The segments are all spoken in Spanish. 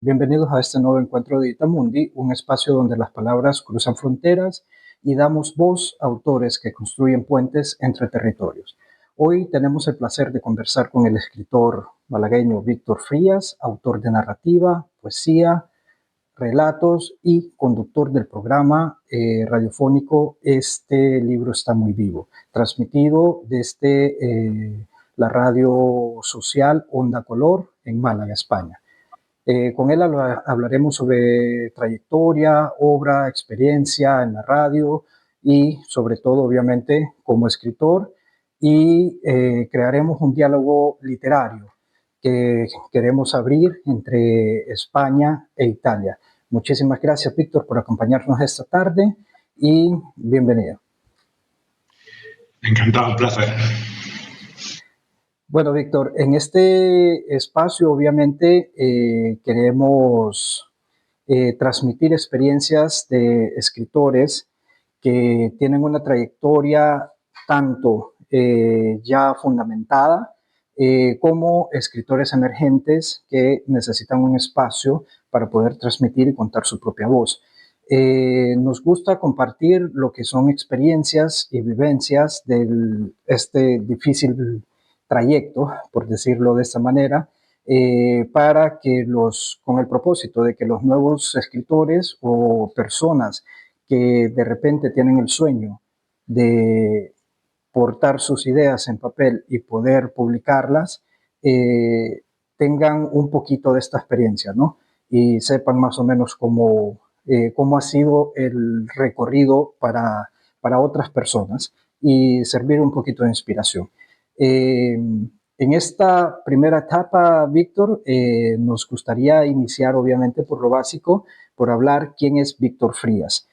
Bienvenidos a este nuevo encuentro de Itamundi, un espacio donde las palabras cruzan fronteras y damos voz a autores que construyen puentes entre territorios. Hoy tenemos el placer de conversar con el escritor malagueño Víctor Frías, autor de narrativa, poesía, relatos y conductor del programa radiofónico Este libro está muy vivo, transmitido desde la radio social Onda Color en Málaga, España. Con él hablaremos sobre trayectoria, obra, experiencia en la radio y sobre todo, obviamente, como escritor y crearemos un diálogo literario que queremos abrir entre España e Italia. Muchísimas gracias, Víctor, por acompañarnos esta tarde y bienvenido. Encantado, un placer. Bueno, Víctor, en este espacio obviamente queremos transmitir experiencias de escritores que tienen una trayectoria tanto ya fundamentada como escritores emergentes que necesitan un espacio para poder transmitir y contar su propia voz. Nos gusta compartir lo que son experiencias y vivencias de este difícil trayecto, por decirlo de esta manera, para que con el propósito de que los nuevos escritores o personas que de repente tienen el sueño de portar sus ideas en papel y poder publicarlas, tengan un poquito de esta experiencia, ¿no? Y sepan más o menos cómo ha sido el recorrido para otras personas y servir un poquito de inspiración. En esta primera etapa, Víctor, nos gustaría iniciar obviamente por lo básico, por hablar quién es Víctor Frías.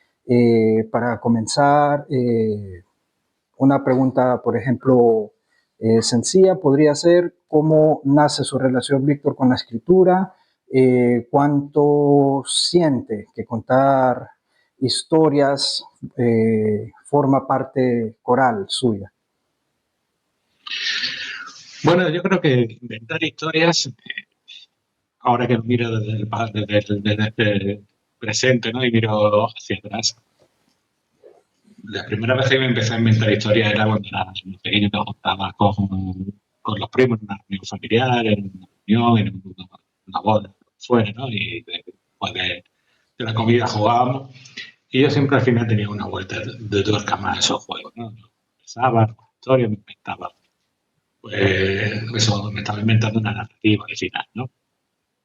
Para comenzar, una pregunta, por ejemplo, sencilla podría ser cómo nace su relación, Víctor, con la escritura, cuánto siente que contar historias forma parte coral suya. Bueno, yo creo que inventar historias, ahora que miro desde el presente, ¿no? Y miro hacia atrás, la primera vez que me empecé a inventar historias era cuando era muy pequeño, me juntaba con los primos en una reunión familiar, en una reunión, en una boda, fuera, ¿no? Y después de la comida jugábamos. Y yo siempre al final tenía una vuelta de tuerca más a esos juegos, ¿no? Pensaba, historias, me inventaba. Pues eso, me estaba inventando una narrativa al final, ¿no?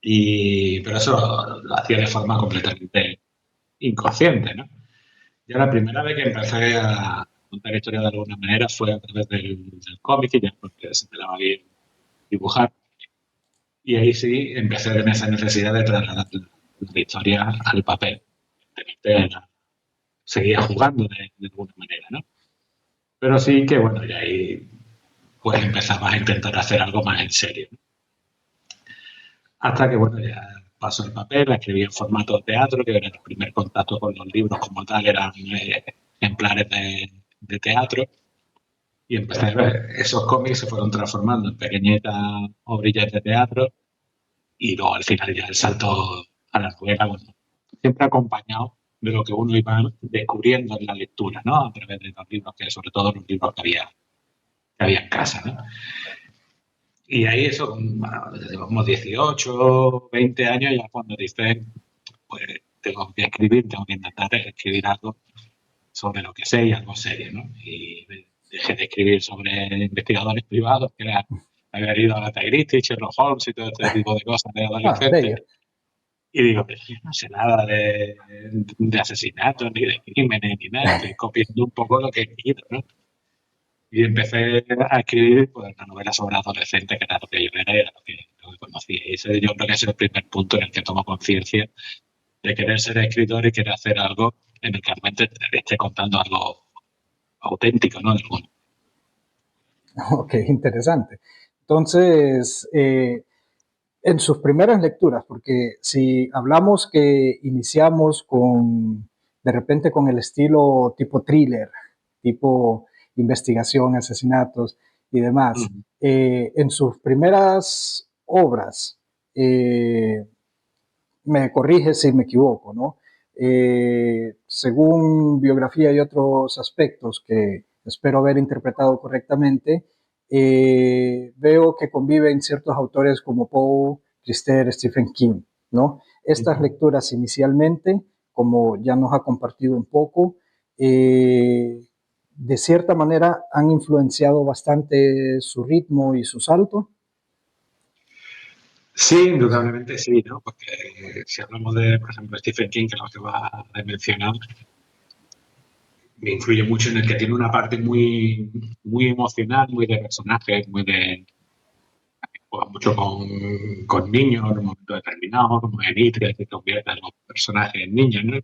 Pero eso lo hacía de forma completamente inconsciente, ¿no? Ya la primera vez que empecé a contar historias de alguna manera fue a través del cómic y ya porque se me daba bien dibujar. Y ahí sí empecé a tener esa necesidad de trasladar la historia al papel. Seguía jugando de alguna manera, ¿no? Pero sí que, bueno, ya ahí pues empezaba a intentar hacer algo más en serio, ¿no? Hasta que, bueno, ya pasó el papel, la escribí en formato de teatro, que era el primer contacto con los libros como tal, eran ejemplares de teatro. Y empecé a ver, esos cómics se fueron transformando en pequeñitas obrillas de teatro y luego al final ya el salto a la novela, bueno, siempre acompañado de lo que uno iba descubriendo en la lectura, ¿no? A través de los libros, que sobre todo los libros que había en casa, ¿no? Y ahí eso, desde como 18, 20 años, ya cuando dices, pues tengo que escribir, tengo que intentar escribir algo sobre lo que sé y algo serio, ¿no? Y dejé de escribir sobre investigadores privados, que era haber ido a Agatha Christie, Sherlock Holmes y todo este tipo de cosas de adolescentes. Bello. Y digo, pero yo no sé nada de asesinatos, ni de crímenes, ni nada, estoy copiando un poco lo que he escrito, ¿no? Y empecé a escribir pues, una novela sobre adolescentes, que era lo que yo era lo que conocía. Y ese yo creo que es el primer punto en el que tomo conciencia de querer ser escritor y querer hacer algo en el que realmente esté contando algo auténtico, ¿no? Del mundo. Ok, interesante. Entonces, en sus primeras lecturas, porque si hablamos que iniciamos de repente con el estilo tipo thriller, tipo investigación, asesinatos y demás, Mm. en sus primeras obras, eh, me corrige si me equivoco, ¿no? Según biografía y otros aspectos que espero haber interpretado correctamente, veo que conviven ciertos autores como Poe, Christer, Stephen King, ¿no? Estas lecturas inicialmente, como ya nos ha compartido un poco, de cierta manera han influenciado bastante su ritmo y su salto. Sí, indudablemente sí, ¿no? Porque si hablamos de, por ejemplo, Stephen King, que es lo que va a mencionar, me influye mucho en el que tiene una parte muy emocional, muy de personajes, muy de juega mucho con niños en un momento determinado, como en It, que se convierte a los personajes en niños, ¿no?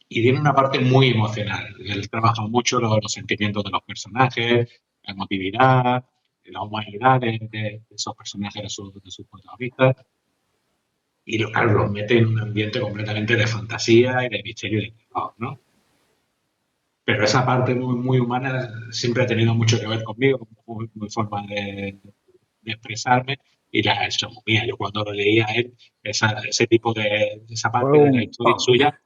Y tiene una parte muy emocional. Él trabaja mucho los sentimientos de los personajes, la emotividad, la humanidad de esos personajes, de sus protagonistas. Y claro, los mete en un ambiente completamente de fantasía y de misterio y de terror, ¿no? Pero esa parte muy humana siempre ha tenido mucho que ver conmigo, con mi forma de expresarme y la ha hecho mía. Yo cuando lo leía a él, ese tipo esa Fue parte de la un historia ¡pam! suya,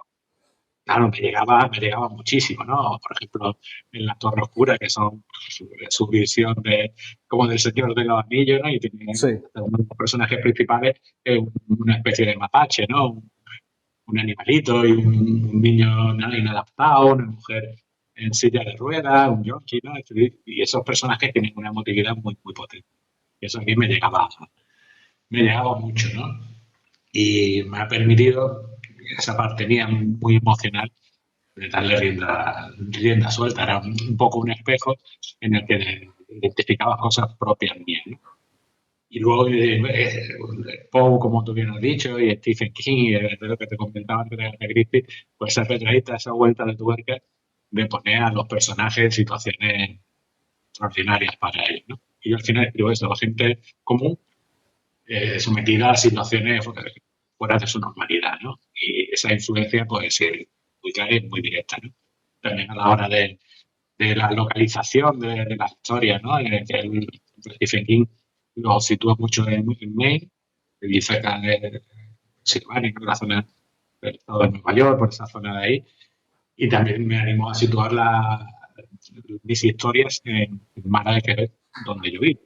claro, me llegaba muchísimo, ¿no? Por ejemplo, en La Torre Oscura, que son su visión como del Señor de los Anillos, ¿no? Y tiene Sí, uno de los personajes principales, una especie de mapache, ¿no? Un animalito y un niño inadaptado, una mujer en silla de ruedas, un yonki, ¿no? Y esos personajes tienen una emotividad muy potente. Y eso a mí me llegaba mucho, ¿no? Y me ha permitido esa parte mía muy emocional de darle rienda suelta. Era un poco un espejo en el que identificaba cosas propias mías, ¿no? Y luego Poe, como tú bien has dicho, y Stephen King, y de lo que te comentaba antes de Agatha Christie, pues esa petradita, esa vuelta de tuerca de poner a los personajes en situaciones extraordinarias para ellos, ¿no? Y yo al final escribo eso, la gente común sometida a situaciones fuera de su normalidad, ¿no? Y esa influencia puede ser muy clara y muy directa, ¿no? También a la hora de la localización de las historias, ¿no? Que Stephen King lo sitúa mucho en Maine, y cerca de Pensilvania, en la zona del estado de Nueva York, por esa zona de ahí. Y también me animó a situar mis historias en Mara de Quebec, donde yo vivo.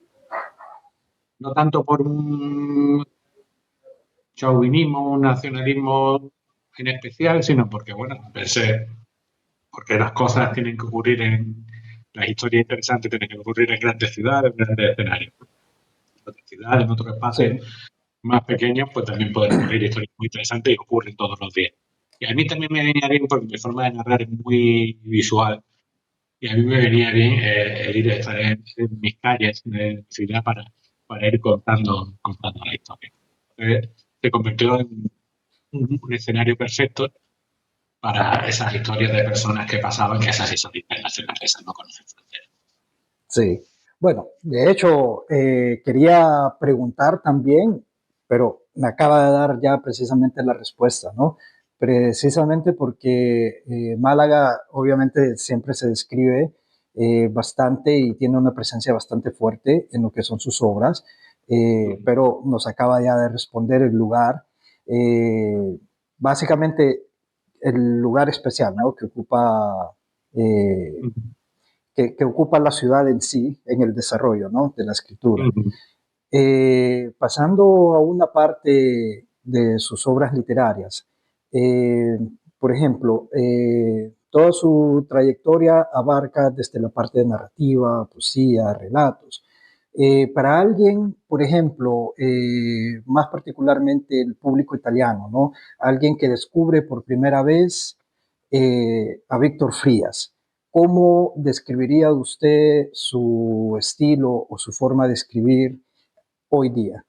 No tanto por un chauvinismo, un nacionalismo en especial, sino porque, bueno, pensé, porque las cosas tienen que ocurrir las historias interesantes tienen que ocurrir en grandes ciudades, en grandes escenarios. En otras ciudades, en otros espacios sí. más pequeños, pues también pueden ocurrir historias muy interesantes y ocurren todos los días. Y a mí también me venía bien porque mi forma de narrar es muy visual y a mí me venía bien el ir a estar en mis calles, en mi ciudad, para ir contando la historia. Se convirtió en un escenario perfecto para esas historias de personas que pasaban, que esas historias internacionales esas no conocen fronteras. Sí. Bueno, de hecho, quería preguntar también, pero me acaba de dar ya precisamente la respuesta, ¿no? Precisamente porque Málaga obviamente siempre se describe bastante y tiene una presencia bastante fuerte en lo que son sus obras, pero nos acaba ya de responder el lugar, eh, básicamente el lugar especial, ¿no? Que ocupa eh, que ocupa la ciudad en sí, en el desarrollo, ¿no? De la escritura. Pasando a una parte de sus obras literarias, eh, por ejemplo, toda su trayectoria abarca desde la parte de narrativa, poesía, relatos. Para alguien, por ejemplo, más particularmente el público italiano, ¿no? Alguien que descubre por primera vez a Víctor Frías, ¿cómo describiría usted su estilo o su forma de escribir hoy día?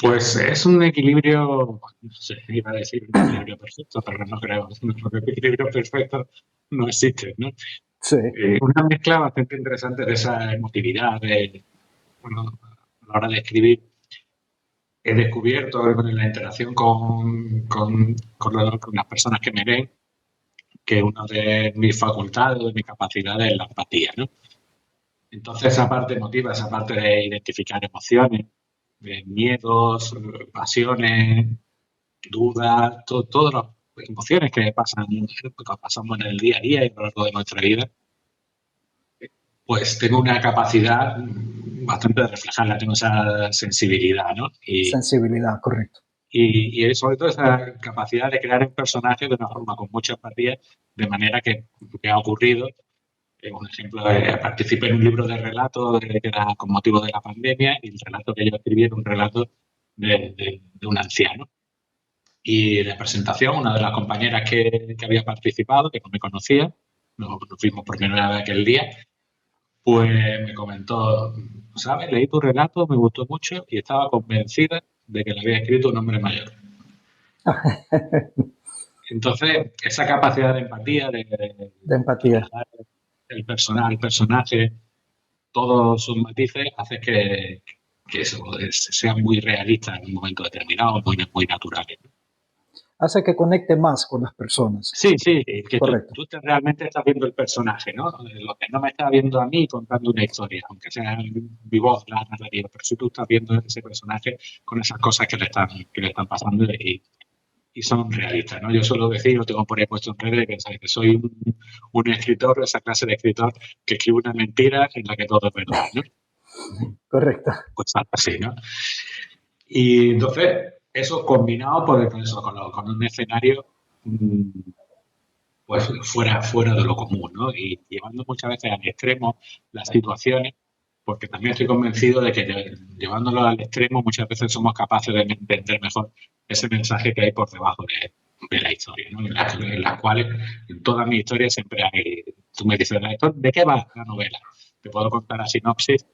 Pues es un equilibrio, no sé, iba a decir un equilibrio perfecto, pero no creo, no creo que el equilibrio perfecto no existe, ¿no? Sí, Una mezcla bastante interesante de esa emotividad, bueno, a la hora de escribir. He descubierto en la interacción con las personas que me ven que una de mis facultades, de mis capacidades es la empatía, ¿no? Entonces esa parte emotiva, esa parte de identificar emociones, miedos, pasiones, dudas, todas las emociones que pasamos en el día a día y a lo largo de nuestra vida, pues tengo una capacidad bastante de reflejarla, tengo esa sensibilidad, ¿no? Sensibilidad, correcto. Y sobre todo esa capacidad de crear un personaje de una forma con mucha empatía, de manera que me ha ocurrido, un ejemplo, participé en un libro de relato que era con motivo de la pandemia y el relato que yo escribí era un relato de un anciano. Y de presentación, una de las compañeras que había participado, que no me conocía, nos fuimos por primera vez aquel día, pues me comentó, ¿sabes? Leí tu relato, me gustó mucho y estaba convencida de que lo había escrito un hombre mayor. Entonces, esa capacidad de empatía, de De empatía. trasladar al personaje, todos sus matices, hace que eso sea muy realista en un momento determinado, muy natural. Hace que conecte más con las personas. Sí, sí, que Correcto. tú realmente estás viendo el personaje, ¿no? Lo que no me está viendo a mí contando una historia, aunque sea mi voz, la narrativa, pero si tú estás viendo ese personaje con esas cosas que le están pasando y son realistas, ¿no? Yo suelo decir, lo tengo por ahí puesto en redes, que, ¿sabes? Que soy un escritor, esa clase de escritor que escribe una mentira en la que todo es verdad, ¿no? Correcto. Pues algo así, ¿no? Y entonces, eso combinado pues, con eso, con un escenario pues fuera de lo común, ¿no? Y llevando muchas veces al extremo las situaciones, porque también estoy convencido de que llevándolo al extremo muchas veces somos capaces de entender mejor ese mensaje que hay por debajo de la historia, ¿no? En las cuales, en todas mis historias siempre hay, tú me dices, ¿de qué va la novela? Te puedo contar la sinopsis,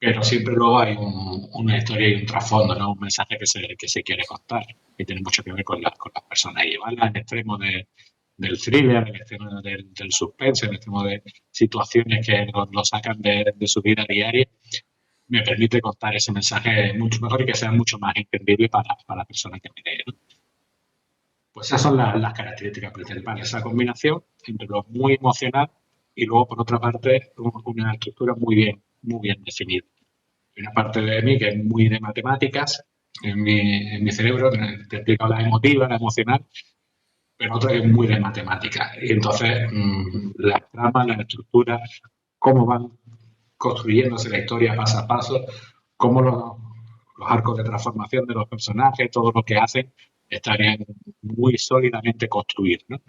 pero siempre luego hay una historia y un trasfondo, ¿no? Un mensaje que se quiere contar, que tiene mucho que ver con las personas. Y llevarla al extremo del thriller, al extremo del suspense, al extremo de situaciones que lo sacan de su vida diaria, me permite contar ese mensaje mucho mejor y que sea mucho más entendible para la persona que me lee, ¿no? Pues esas son las características principales, esa combinación entre lo muy emocional y luego, por otra parte, una estructura muy bien definida. Hay una parte de mí que es muy de matemáticas en mi cerebro, que te explica la emotiva, la emocional, pero otra que es muy de matemáticas. Y entonces las tramas, las estructuras, cómo van construyéndose la historia paso a paso, cómo los arcos de transformación de los personajes, todo lo que hacen, estarían muy sólidamente construidos, ¿no?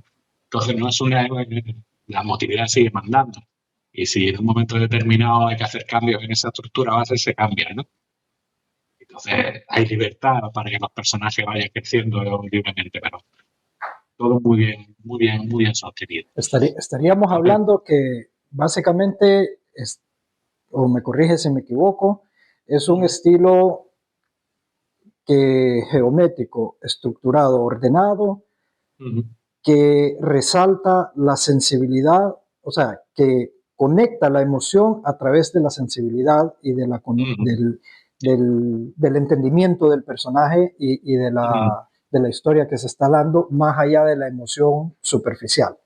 Entonces no es una... La motividad sigue mandando. Y si en un momento determinado hay que hacer cambios en esa estructura base, se cambia, ¿no? Entonces hay libertad para que los personajes vayan creciendo libremente, pero todo muy bien sostenido. Estaríamos Entonces, hablando que básicamente, o me corrige si me equivoco, es un estilo que geométrico, estructurado, ordenado, que resalta la sensibilidad, o sea, que conecta la emoción a través de la sensibilidad y del entendimiento del personaje y de la historia que se está dando, más allá de la emoción superficial.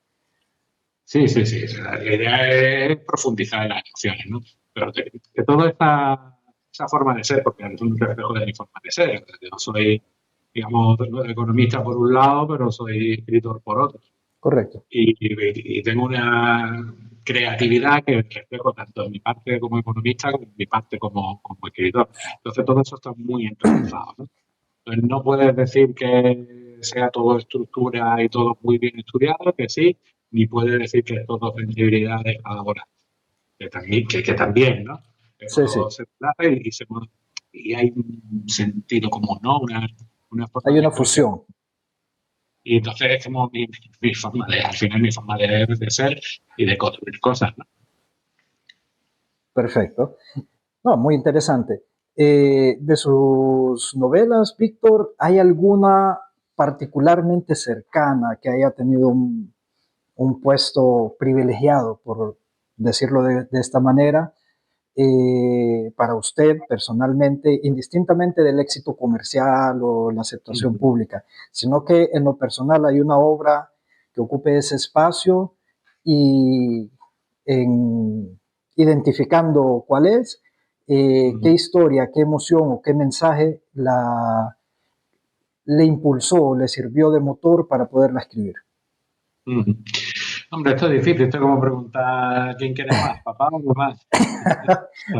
sí, sí, sí. La idea es profundizar en las emociones, ¿no? Pero que toda esa forma de ser, porque es un reflejo de mi forma de ser. Yo no soy, digamos, economista por un lado, pero soy escritor por otro. Correcto. Y tengo una creatividad que reflejo tanto en mi parte como economista como en mi parte como escritor. Entonces todo eso está muy entrelazado, ¿no? Entonces no puedes decir que sea todo estructura y todo muy bien estudiado, que sí, ni puedes decir que es todo sensibilidad de cada hora, que también, ¿no? Que Sí, todo sí. se enlaza y hay un sentido común, ¿no? Una forma Hay de una actuación. fusión. Y entonces es como mi forma de, al final mi forma de ser y de construir cosas, ¿no? Perfecto. No, muy interesante. De sus novelas, Víctor, ¿hay alguna particularmente cercana que haya tenido un puesto privilegiado, por decirlo de esta manera, para usted personalmente, indistintamente del éxito comercial o la aceptación pública, sino que en lo personal hay una obra que ocupe ese espacio y en identificando cuál es, qué historia, qué emoción o qué mensaje le impulsó, le sirvió de motor para poderla escribir. Hombre, esto es difícil, esto es como preguntar quién quiere más, papá o mamá.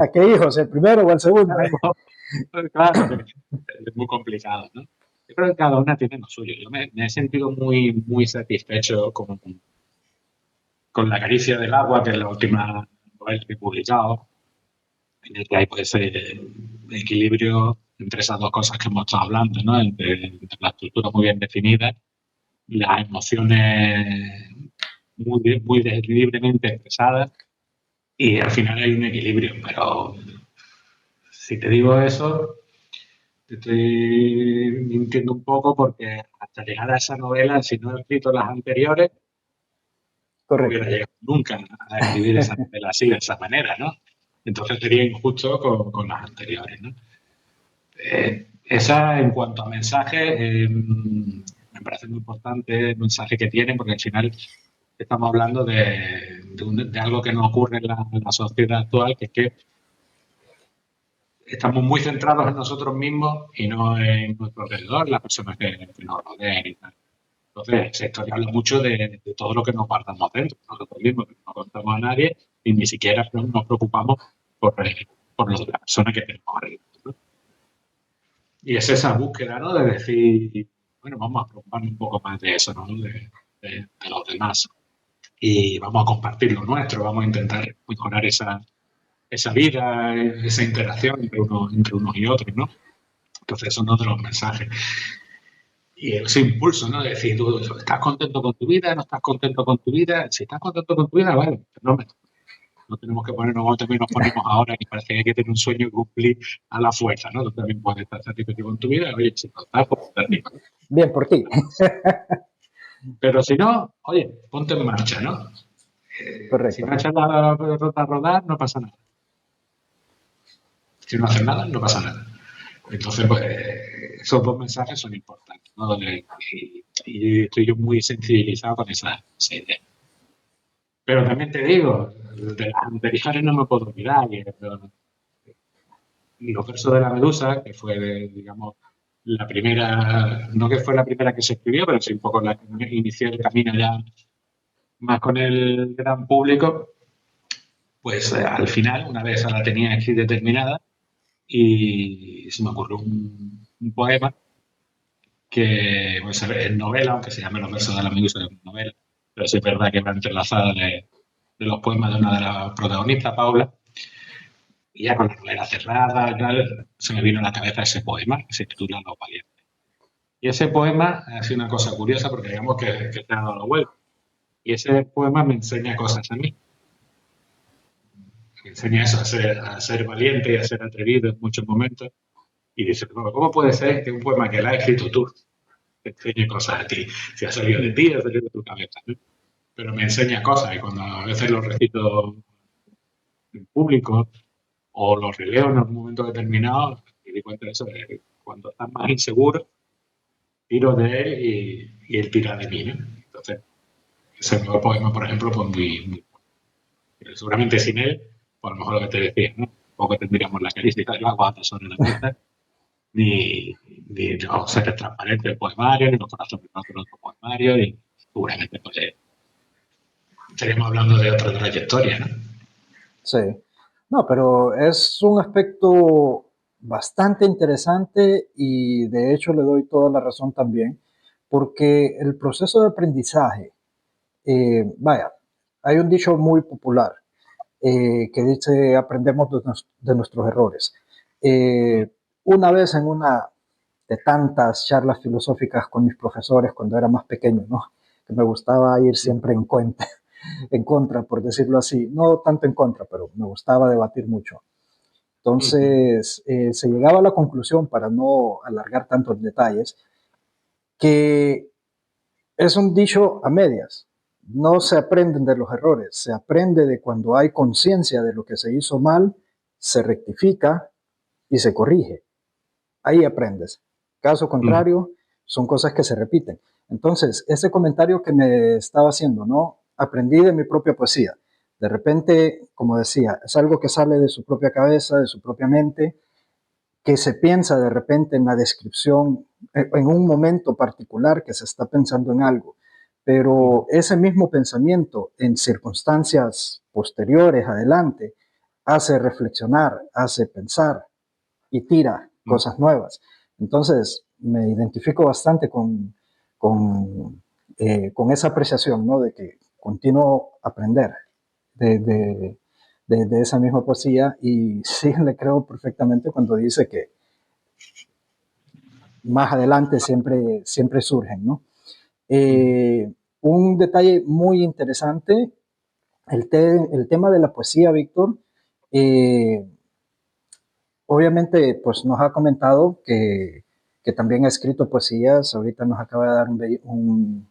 ¿A qué hijos? ¿El primero o el segundo? Claro, es muy complicado, ¿no? Yo creo que cada una tiene lo suyo. Yo me he sentido muy satisfecho con La caricia del agua, que es la última novela que he publicado, en el que hay pues equilibrio entre esas dos cosas que hemos estado hablando, ¿no? Entre la estructura muy bien definida y las emociones muy libremente expresadas, y al final hay un equilibrio. Pero si te digo eso, te estoy mintiendo un poco, porque hasta llegar a esa novela, si no he escrito las anteriores, no hubiera Correcto. llegado nunca a escribir esa novela así, de esa manera, ¿no? Entonces sería injusto con las anteriores, ¿no? Esa, en cuanto a mensaje, me parece muy importante el mensaje que tienen, porque al final estamos hablando de algo que nos ocurre en la sociedad actual, que es que estamos muy centrados en nosotros mismos y no en nuestro alrededor, las personas que nos rodean y tal. Entonces, esa historia habla mucho de todo lo que nos guardamos dentro, nosotros mismos, que no contamos a nadie y ni siquiera nos preocupamos por lo de la persona que tenemos alrededor, ¿no? Y es esa búsqueda, ¿no? De decir, bueno, vamos a preocuparnos un poco más de eso, ¿no? De los demás. Y vamos a compartir lo nuestro, vamos a intentar mejorar esa vida, esa interacción entre unos y otros, ¿no? Entonces, eso es uno de los mensajes. Y ese impulso, ¿no? De decir, tú estás contento con tu vida, no estás contento con tu vida. Si estás contento con tu vida, vale, no tenemos que ponernos, también nos ponemos ahora y parece que hay que tener un sueño y cumplir a la fuerza, ¿no? Tú también puedes estar satisfecho con tu vida, oye, si no estás, pues arriba. Bien por ti. Pero si no, oye, ponte en marcha, ¿no? Si Correcto. no echas la pelota a rodar, no pasa nada. Si no haces nada, no pasa nada. Entonces, pues, esos dos mensajes son importantes, ¿no? Y estoy yo muy sensibilizado con esa idea. Pero también te digo, de las anteriores no me puedo olvidar. Y los versos de la Medusa, que fue, digamos, la primera, no que fue la primera que se escribió, pero sí un poco la que inició el camino ya más con el gran público, pues al final, una vez la tenía escrita y terminada, y se me ocurrió un poema que pues, es novela, aunque se llame Los versos de la Medusa, es novela, pero sí es verdad que va entrelazada de los poemas de una de las protagonistas, Paula, y ya con la novela cerrada y tal, se me vino a la cabeza ese poema, que se titula Los Valientes. Y ese poema ha sido una cosa curiosa, porque digamos que se ha dado la vuelta. Y ese poema me enseña cosas a mí. Me enseña eso, a ser valiente y a ser atrevido en muchos momentos. Y dice, bueno, ¿cómo puede ser que un poema que la has escrito tú te enseñe cosas a ti? Si ha salido de ti, ha salido de tu cabeza, ¿no? Pero me enseña cosas, y cuando a veces lo recito en público o lo releo en algún momento determinado, me di cuenta de eso, de cuando estás más inseguro, tiro de él y él tira de mí, ¿no? Entonces, ese nuevo poema, por ejemplo, pues muy seguramente sin él, pues a lo mejor lo que te decía, ¿no? Tampoco tendríamos la caricia del agua sobre la mesa, ni los seres transparentes del poemario, ni los corazones rotos del poemario, y seguramente pues, estaríamos hablando de otra trayectoria, ¿no? Sí. No, pero es un aspecto bastante interesante y de hecho le doy toda la razón también, porque el proceso de aprendizaje, vaya, hay un dicho muy popular que dice aprendemos de nuestros errores. Mm. Una vez en una de tantas charlas filosóficas con mis profesores cuando era más pequeño, ¿no? Que me gustaba ir siempre en contra, por decirlo así. No tanto en contra, pero me gustaba debatir mucho. Entonces, se llegaba a la conclusión, para no alargar tanto en detalles, que es un dicho a medias. No se aprenden de los errores, se aprende de cuando hay conciencia de lo que se hizo mal, se rectifica y se corrige. Ahí aprendes. Caso Mm. contrario, son cosas que se repiten. Entonces, ese comentario que me estaba haciendo, ¿no? Aprendí de mi propia poesía, De repente, como decía, es algo que sale de su propia cabeza, de su propia mente, que se piensa de repente en la descripción, en un momento particular que se está pensando en algo, pero ese mismo pensamiento en circunstancias posteriores, adelante, hace reflexionar, hace pensar y tira cosas nuevas. Entonces, me identifico bastante con esa apreciación, ¿no? De que continuo a aprender de, de, de esa misma poesía y sí le creo perfectamente cuando dice que más adelante siempre surgen, ¿no? Un detalle muy interesante, el tema de la poesía, Víctor, eh, obviamente pues nos ha comentado que también ha escrito poesías, ahorita nos acaba de dar un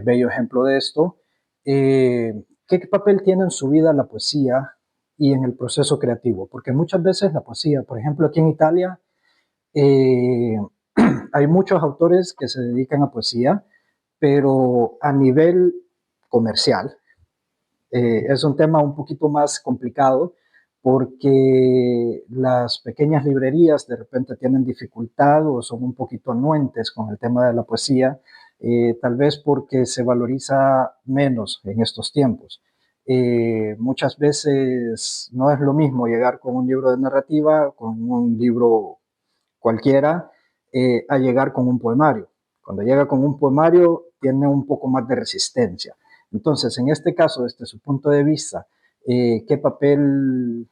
bello ejemplo de esto. ¿Qué papel tiene en su vida la poesía y en el proceso creativo? Porque muchas veces la poesía, por ejemplo aquí en Italia, eh, hay muchos autores que se dedican a poesía, pero a nivel comercial. Es un tema un poquito más complicado porque las pequeñas librerías de repente tienen dificultad o son un poquito anuentes con el tema de la poesía, tal vez porque se valoriza menos en estos tiempos. Muchas veces no es lo mismo llegar con un libro de narrativa, con un libro cualquiera, a llegar con un poemario. Cuando llega con un poemario tiene un poco más de resistencia. Entonces, en este caso, desde su punto de vista, ¿qué papel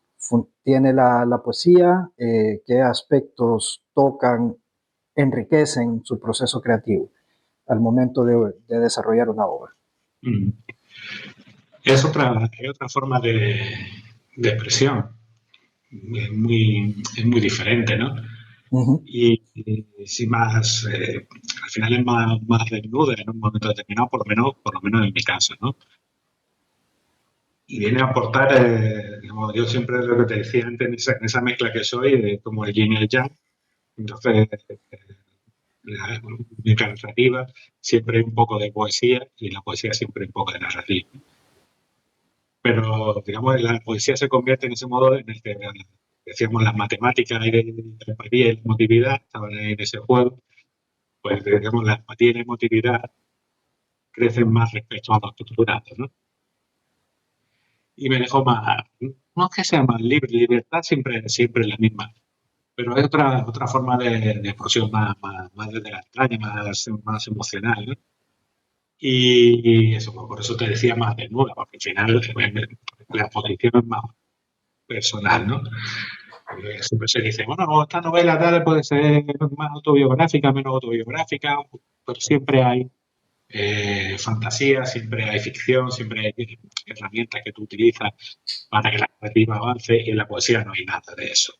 tiene la poesía? ¿Qué aspectos tocan, enriquecen su proceso creativo al momento de desarrollar una obra? Mm. Es otra forma de expresión. Es muy diferente, ¿no? Ujú. Y sí más, al final es más desnuda en un momento determinado, por lo menos en mi caso, ¿no? Y viene a aportar, digamos, yo siempre lo que te decía antes, en esa mezcla que soy, como el yin y el yang, entonces la mezcla narrativa, siempre hay un poco de poesía y la poesía siempre hay un poco de narrativa. Pero, digamos, la poesía se convierte en ese modo en el que decíamos las matemáticas y la empatía y la emotividad estaban en ese juego, pues digamos la empatía y la emotividad crecen más respecto a los postulados, ¿no? Y me dejó más, no es que sea más libre, libertad siempre es la misma, pero hay otra forma de expresión más desde la entraña, más emocional, ¿no? Y eso, pues, por eso te decía más desnuda, porque al final la posición es más personal, ¿no? Siempre se dice, bueno, esta novela tal puede ser más autobiográfica, menos autobiográfica, pero siempre hay fantasía, siempre hay ficción, siempre hay herramientas que tú utilizas para que la narrativa avance y en la poesía no hay nada de eso.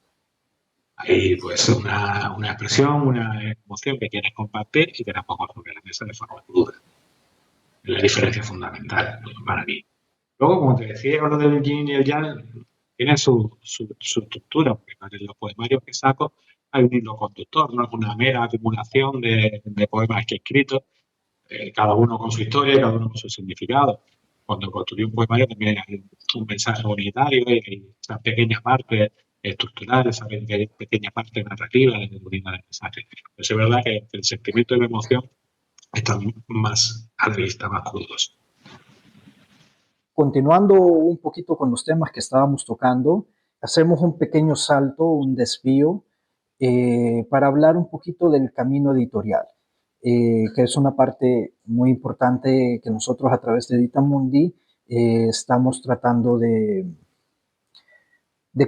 Hay pues una expresión, una emoción que quieres compartir y que la pongo sobre la mesa de forma cruda. Es la diferencia fundamental para mí. Luego, como te decía, lo del yin y el yang tiene su estructura, porque en los poemarios que saco hay un hilo conductor, no es una mera acumulación de poemas que he escrito, cada uno con su historia y cada uno con su significado. Cuando construí un poemario también hay un mensaje unitario y hay esas pequeñas partes estructurales, esa pequeña parte narrativa de unidad del mensaje. Pero es verdad que el sentimiento y la emoción están más a la vista, más crudos. Continuando un poquito con los temas que estábamos tocando, hacemos un pequeño salto, un desvío, para hablar un poquito del camino editorial, que es una parte muy importante que nosotros a través de Editamundi estamos tratando de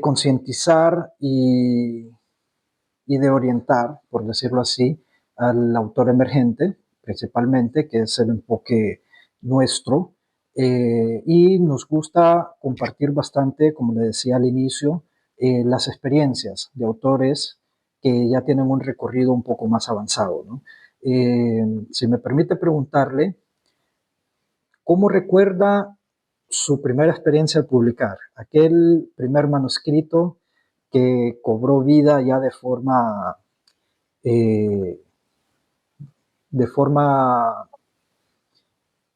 concientizar y de orientar, por decirlo así, al autor emergente, principalmente, que es el enfoque nuestro. Y nos gusta compartir bastante, como le decía al inicio, las experiencias de autores que ya tienen un recorrido un poco más avanzado, ¿no? Si me permite preguntarle, ¿cómo recuerda su primera experiencia al publicar? Aquel primer manuscrito que cobró vida ya eh, de forma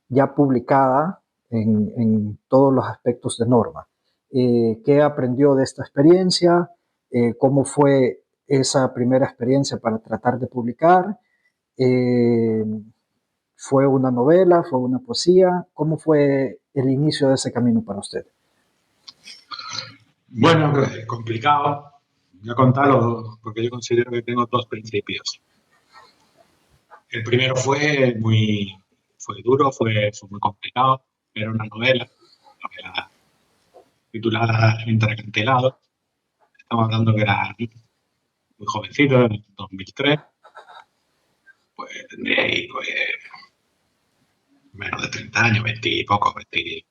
ya publicada, en todos los aspectos de norma. ¿Qué aprendió de esta experiencia? ¿Cómo fue esa primera experiencia para tratar de publicar? Eh, ¿Fue una novela? ¿Fue una poesía? ¿Cómo fue el inicio de ese camino para usted? Bueno, complicado. Voy a contarlo porque yo considero que tengo dos principios. El primero fue duro, fue muy complicado. Era una novela titulada Entre acantilados. Estamos hablando que era muy jovencito, en 2003. Pues tendría ahí pues, menos de 30 años, 20 y poco, 20,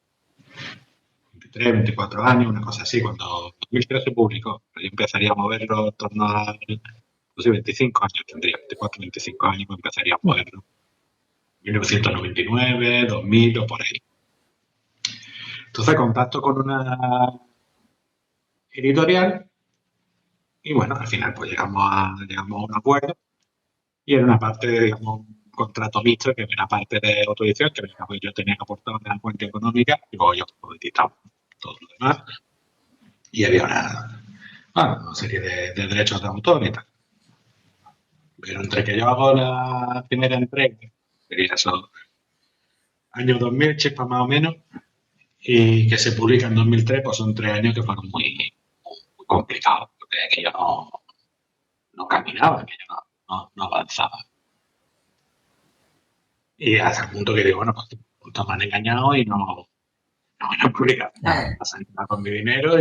23, 24 años, una cosa así. Cuando 2003 se publicó, yo empezaría a moverlo en torno a, no sé, 25 años tendría, 24, 25 años, pues empezaría a moverlo. 1999, 2000 o por ahí. Entonces contacto con una editorial y bueno, al final pues llegamos a un acuerdo y era una parte de, digamos, un contrato mixto, que era una parte de autoedición, que digamos, yo tenía que aportar una cuenta económica y luego yo editaba todo lo demás y había una serie de derechos de autor y tal. Pero entre que yo hago la primera entrega, sería eso, año 2000, chispa más o menos, y que se publica en 2003, pues son 3 años que fueron muy complicados, porque que yo no caminaba, que yo no avanzaba. Y hasta el punto que digo, bueno, pues me han engañado y no van a publicar nada, pasan nada con mi dinero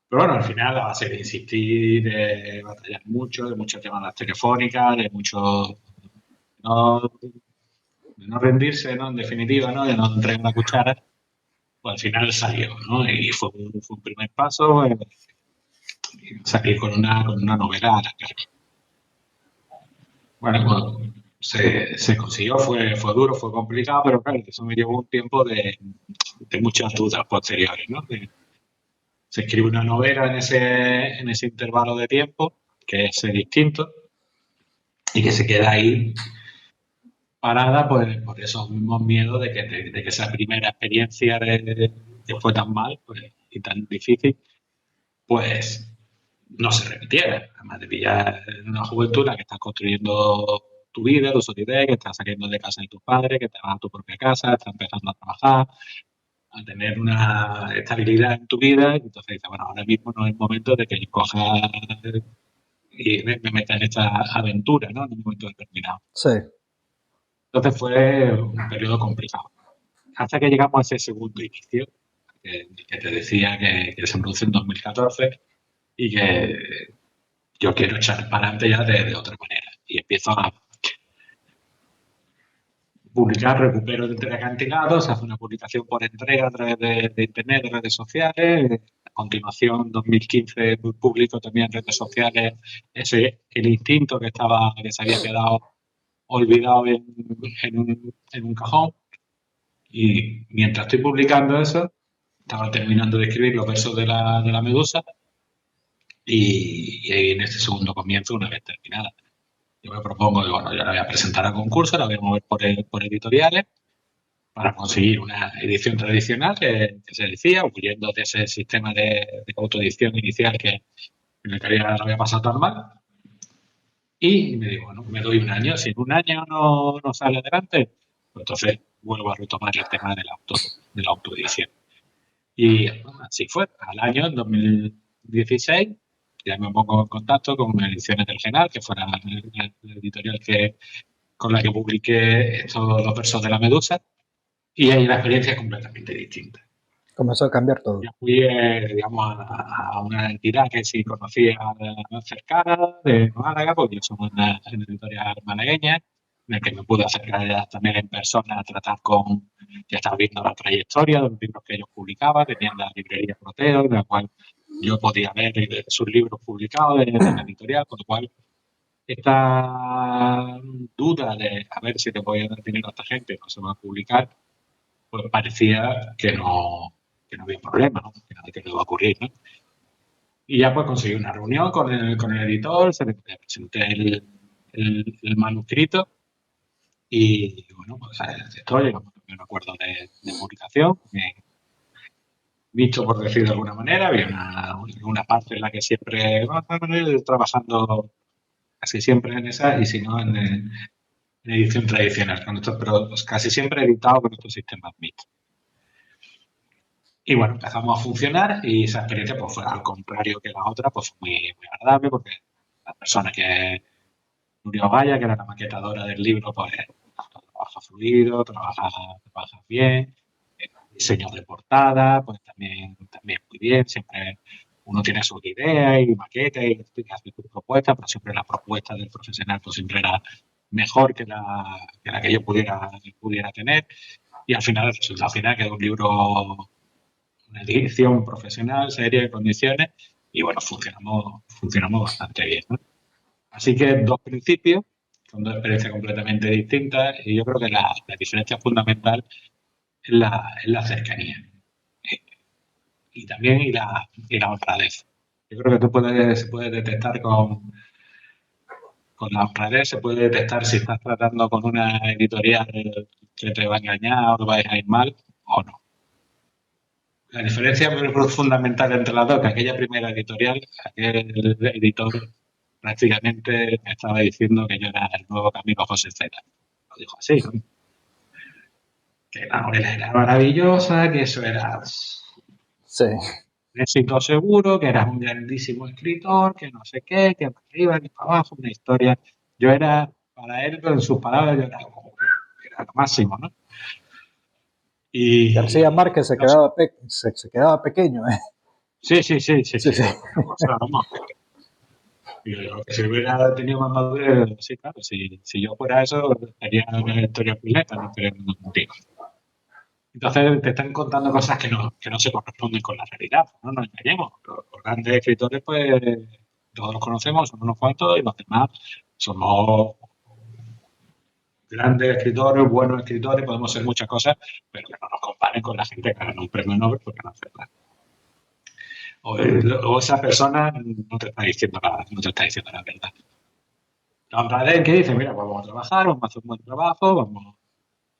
pero bueno, al final, a base de insistir, de batallar mucho, de muchas llamadas telefónicas, no, de no rendirse, ¿no? En definitiva, ¿no? De no entregar la cuchara, pues al final salió, ¿no? Y fue un primer paso, salir con una novela a la calle. Bueno, pues se consiguió, fue duro, fue complicado, pero claro, eso me llevó un tiempo de muchas dudas posteriores, ¿no? Se escribe una novela en ese intervalo de tiempo, que es distinto, y que se queda ahí parada pues, por esos mismos miedos de que esa primera experiencia que fue tan mal pues, y tan difícil, pues no se repitiera. Además de pillar en una juventud en la que estás construyendo tu vida, tu solidez, que estás saliendo de casa de tus padres, que te vas a tu propia casa, estás empezando a trabajar, a tener una estabilidad en tu vida, y entonces dices, bueno, ahora mismo no es el momento de que yo coja y me meta en esta aventura, ¿no? En un momento determinado. Sí. Entonces fue un periodo complicado. Hasta que llegamos a ese segundo inicio, que te decía que se produce en 2014 y que yo quiero echar para adelante ya de otra manera. Y empiezo a publicar, recupero entre acantilados, hace una publicación por entrega a través de internet, de redes sociales. A continuación, 2015, publico también en redes sociales el instinto que se había quedado olvidado en un cajón. Y mientras estoy publicando eso, estaba terminando de escribir los versos de la Medusa y en este segundo comienzo, una vez terminada. Yo me propongo que, bueno, yo la voy a presentar a concurso, la voy a mover por editoriales para conseguir una edición tradicional que se decía, huyendo de ese sistema de autoedición inicial en el que lo había pasado tan mal. Y me digo, bueno, me doy un año. Si en un año no sale adelante, pues entonces vuelvo a retomar el tema de la autoedición. Y bueno, así fue. Al año, en 2016, ya me pongo en contacto con Ediciones del Genal, que fue la editorial con la que publiqué todos los versos de la Medusa. Y ahí la experiencia es completamente distinta. Comenzó a cambiar todo. Yo fui, digamos, a una entidad que sí conocía cercana de Málaga, porque yo soy una editorial malagueña, en el que me pude acercar ya también en persona a tratar ya estaba viendo la trayectoria de los libros que ellos publicaban, tenían la librería Proteo, en la cual yo podía ver sus libros publicados de la editorial, con lo cual esta duda de a ver si te voy a dar dinero a esta gente, no se va a publicar, pues parecía que no había problema, ¿no? Que no iba a ocurrir, ¿no? Y ya pues conseguí una reunión con el editor, se le presenté el manuscrito y bueno, pues estoy, un acuerdo de publicación, nicho, por decirlo de alguna manera. Había una parte en la que siempre, trabajando casi siempre en esa, y si no, en edición tradicional, pero pues, casi siempre editado con estos sistemas mixtos. Y bueno, empezamos a funcionar y esa experiencia pues fue al contrario que la otra, pues muy, muy agradable porque la persona que Nuria Gaya, que era la maquetadora del libro, pues trabaja fluido, trabaja bien, diseño de portada, pues también muy bien, siempre uno tiene sus ideas y maquetas y hace sus propuestas, pero siempre la propuesta del profesional pues siempre era mejor que la que yo pudiera tener. Y al final el resultado final quedó un libro, una edición profesional, seria, de condiciones, y bueno, funcionamos bastante bien, ¿no? Así que dos principios, son dos experiencias completamente distintas, y yo creo que la diferencia fundamental es la cercanía. Y también y la honradez. Yo creo que se puede detectar con la honradez, se puede detectar si estás tratando con una editorial que te va a engañar o te va a dejar ir mal o no. La diferencia fundamental entre las dos, que aquella primera editorial, aquel editor prácticamente me estaba diciendo que yo era el nuevo Camilo José Cela. Lo dijo así, ¿no? Que la novela era maravillosa, que eso era Sí, un éxito seguro, que eras un grandísimo escritor, que no sé qué, que para arriba, que para abajo, una historia. Yo era, para él, en sus palabras, yo era lo máximo, ¿no? García Y Márquez se no sé. quedaba, se quedaba pequeño, ¿eh? Sí, sí, sí, sí, Sí, sí. sí, Una cosa, vamos. Y yo, que si hubiera tenido más madurez, sí, claro, si yo fuera eso, estaría en la historia pileta, no estaría hablando contigo. Entonces te están contando cosas que no se corresponden con la realidad, no nos engañemos. Los grandes escritores, pues, todos los conocemos, son unos cuantos, y los demás somos grandes escritores, buenos escritores, podemos ser muchas cosas, pero que no nos comparen con la gente que gana un premio Nobel porque no es verdad. O esa persona no te está diciendo nada, no te está diciendo la verdad. La honradez que dice, mira, pues vamos a trabajar, vamos a hacer un buen trabajo, vamos a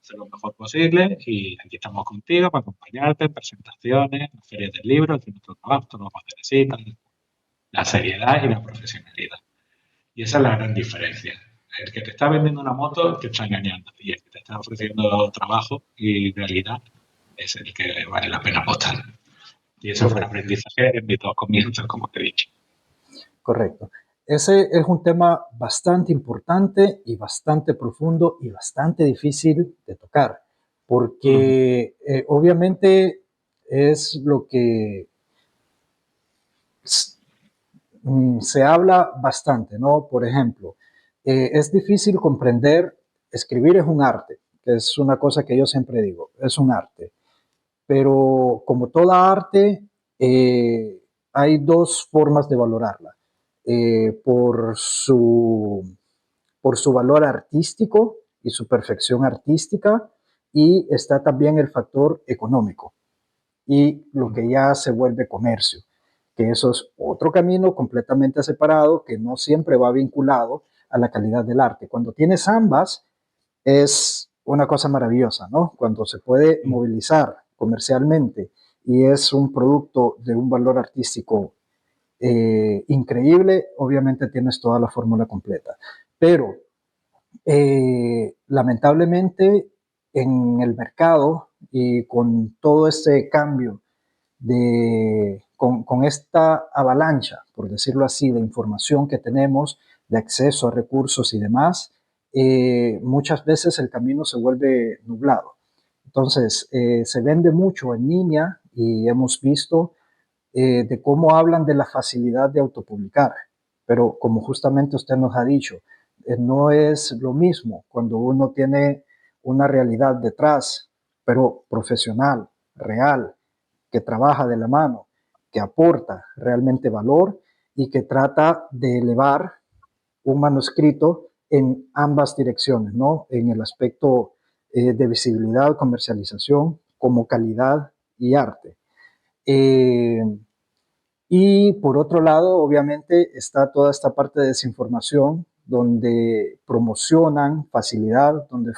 hacer lo mejor posible y aquí estamos contigo para acompañarte en presentaciones, en ferias del libro, en nuestro trabajo, todo lo que necesitas, la seriedad y la profesionalidad. Y esa es la gran diferencia. El que te está vendiendo una moto te está engañando y el que te está ofreciendo trabajo y realidad es el que vale la pena apostar. Y ese fue un correcto, aprendizaje en mis dos comienzos, como te he dicho. correcto. Ese es un tema bastante importante y bastante profundo y bastante difícil de tocar, Uh-huh. porque obviamente es lo que se habla bastante, ¿no? Por ejemplo, es difícil comprender, escribir es un arte, que es una cosa que yo siempre digo, es un arte, pero como toda arte, hay dos formas de valorarla, por su valor artístico y su perfección artística, y está también el factor económico y lo que ya se vuelve comercio, que eso es otro camino completamente separado que no siempre va vinculado a la calidad del arte. Cuando tienes ambas, es una cosa maravillosa, ¿no? Cuando se puede movilizar comercialmente y es un producto de un valor artístico increíble, obviamente tienes toda la fórmula completa. Pero lamentablemente en el mercado y con todo este cambio con esta avalancha, por decirlo así, de información que tenemos, de acceso a recursos y demás, muchas veces el camino se vuelve nublado. Entonces, se vende mucho en línea y hemos visto de cómo hablan de la facilidad de autopublicar, pero como justamente usted nos ha dicho, no es lo mismo cuando uno tiene una realidad detrás, pero profesional, real, que trabaja de la mano, que aporta realmente valor y que trata de elevar un manuscrito en ambas direcciones, ¿no? En el aspecto de visibilidad, comercialización, como calidad y arte. Eh, y por otro lado, obviamente, está toda esta parte de desinformación donde promocionan facilidad, donde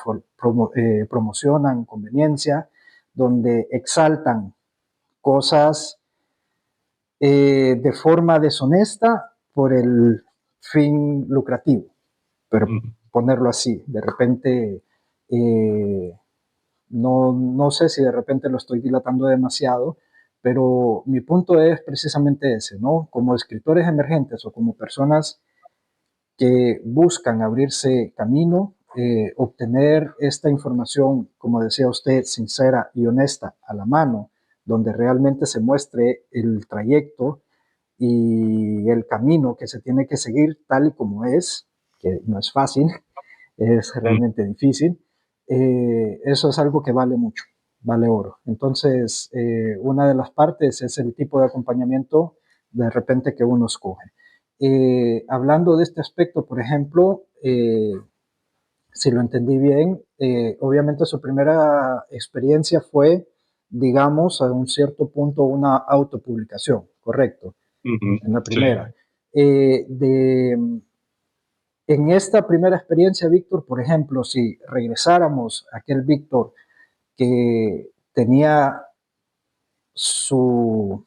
promocionan conveniencia, donde exaltan cosas de forma deshonesta por el fin lucrativo, pero ponerlo así, de repente, no sé si de repente lo estoy dilatando demasiado, pero mi punto es precisamente ese, ¿no? Como escritores emergentes o como personas que buscan abrirse camino, obtener esta información, como decía usted, sincera y honesta a la mano, donde realmente se muestre el trayecto y el camino que se tiene que seguir tal y como es, que no es fácil, es realmente difícil, eso es algo que vale mucho, vale oro. Entonces, una de las partes es el tipo de acompañamiento de repente que uno escoge. Hablando de este aspecto, por ejemplo, si lo entendí bien, obviamente su primera experiencia fue, digamos, a un cierto punto una autopublicación, ¿correcto? En la Sí. primera. Eh, de, en esta primera experiencia, Víctor, por ejemplo, si regresáramos a aquel Víctor que tenía su,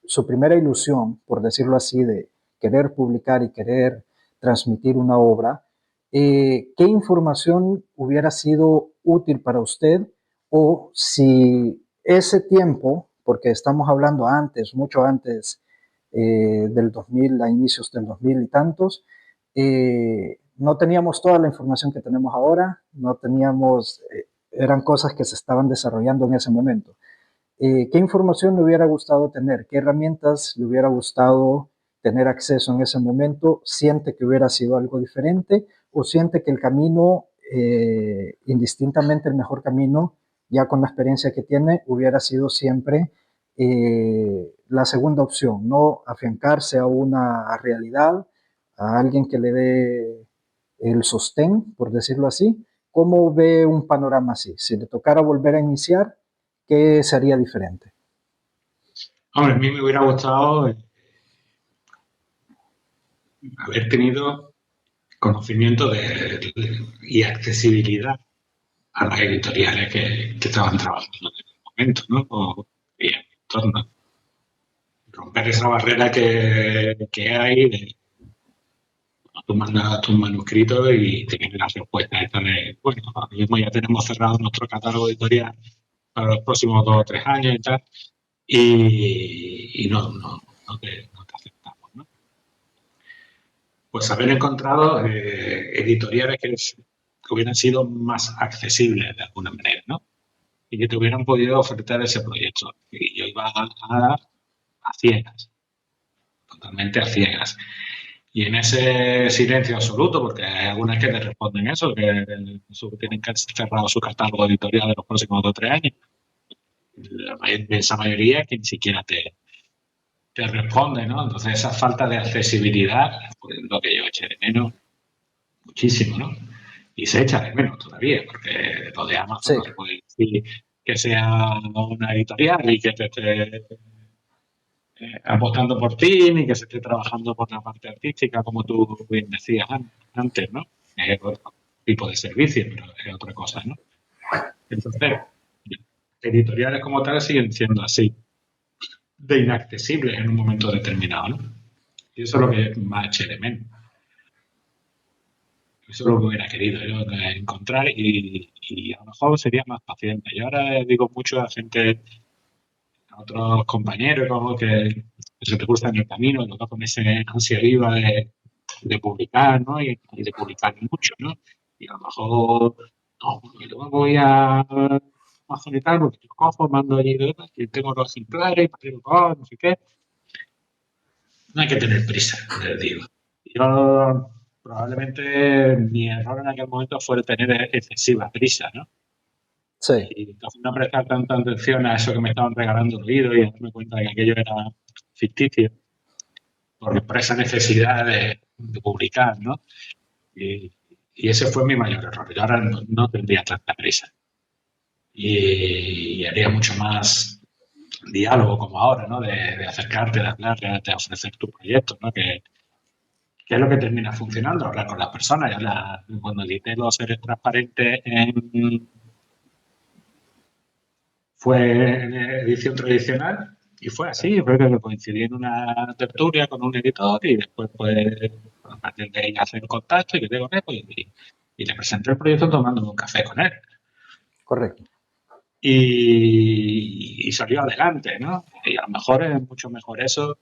su primera ilusión, por decirlo así, de querer publicar y querer transmitir una obra, ¿qué información hubiera sido útil para usted? O si ese tiempo, porque estamos hablando antes, mucho antes del 2000, a inicios del 2000 y tantos, no teníamos toda la información que tenemos ahora, no teníamos, eran cosas que se estaban desarrollando en ese momento. ¿Qué información le hubiera gustado tener? ¿Qué herramientas le hubiera gustado tener acceso en ese momento? ¿Siente que hubiera sido algo diferente o siente que el camino, indistintamente el mejor camino, ya con la experiencia que tiene, hubiera sido siempre la segunda opción, no afiancarse a una realidad, a alguien que le dé el sostén, por decirlo así? ¿Cómo ve un panorama así? Si le tocara volver a iniciar, ¿qué sería diferente? Hombre, a mí me hubiera gustado haber tenido conocimiento y accesibilidad a las editoriales que estaban trabajando en el momento, ¿no? Y en el entorno. Romper esa barrera que hay de tú mandas tus manuscritos y te viene la respuesta esta de, bueno, ahora mismo ya tenemos cerrado nuestro catálogo editorial para los próximos 2 o 3 años y tal, y no te aceptamos, ¿no? Pues haber encontrado editoriales que hubieran sido más accesibles de alguna manera, ¿no? Y que te hubieran podido ofertar ese proyecto. Y yo iba a ciegas, totalmente a ciegas. Y en ese silencio absoluto, porque hay algunas que te responden eso, que tienen que cerrado su catálogo editorial de los próximos 2 o 3 años. La inmensa mayoría que ni siquiera te responde, ¿no? Entonces esa falta de accesibilidad, pues lo que yo eché de menos muchísimo, ¿no? Y se echa de menos todavía, porque lo de Amazon Sí, no te puede decir que sea una editorial y que te esté apostando por ti, ni que se esté trabajando por la parte artística, como tú bien decías antes, ¿no? Es otro tipo de servicio, pero es otra cosa, ¿no? Entonces, editoriales como tal siguen siendo así, de inaccesibles en un momento determinado, ¿no? Y eso es lo que más eché de menos. Eso es lo que hubiera querido yo encontrar y a lo mejor sería más paciente. Yo ahora digo mucho a gente, a otros compañeros, como que se te gusta en el camino, lo que con ese ansia viva de publicar, ¿no? Y de publicar mucho, ¿no? Y a lo mejor, no, yo me voy a Amazon y tal, porque yo cojo, mando allí, que tengo los ejemplares, no sé qué. No hay que tener prisa, les digo. Yo probablemente mi error en aquel momento fue tener excesiva prisa, ¿no? sí, Y entonces no prestar tanta atención a eso que me estaban regalando el oído y darme cuenta de que aquello era ficticio por esa necesidad de publicar, ¿no? Y, y ese fue mi mayor error. Yo ahora no tendría tanta prisa y haría mucho más diálogo como ahora, ¿no? De acercarte, de hablar, de ofrecer tu proyecto, ¿no? ¿Qué es lo que termina funcionando? Hablar con las personas. Cuando edité Los Seres Transparentes fue en edición tradicional y fue así, fue que coincidí en una tertulia con un editor y después pues a partir de ahí hacer contacto y quedé con él y le presenté el proyecto tomando un café con él. Correcto. Y salió adelante, ¿no? Y a lo mejor es mucho mejor eso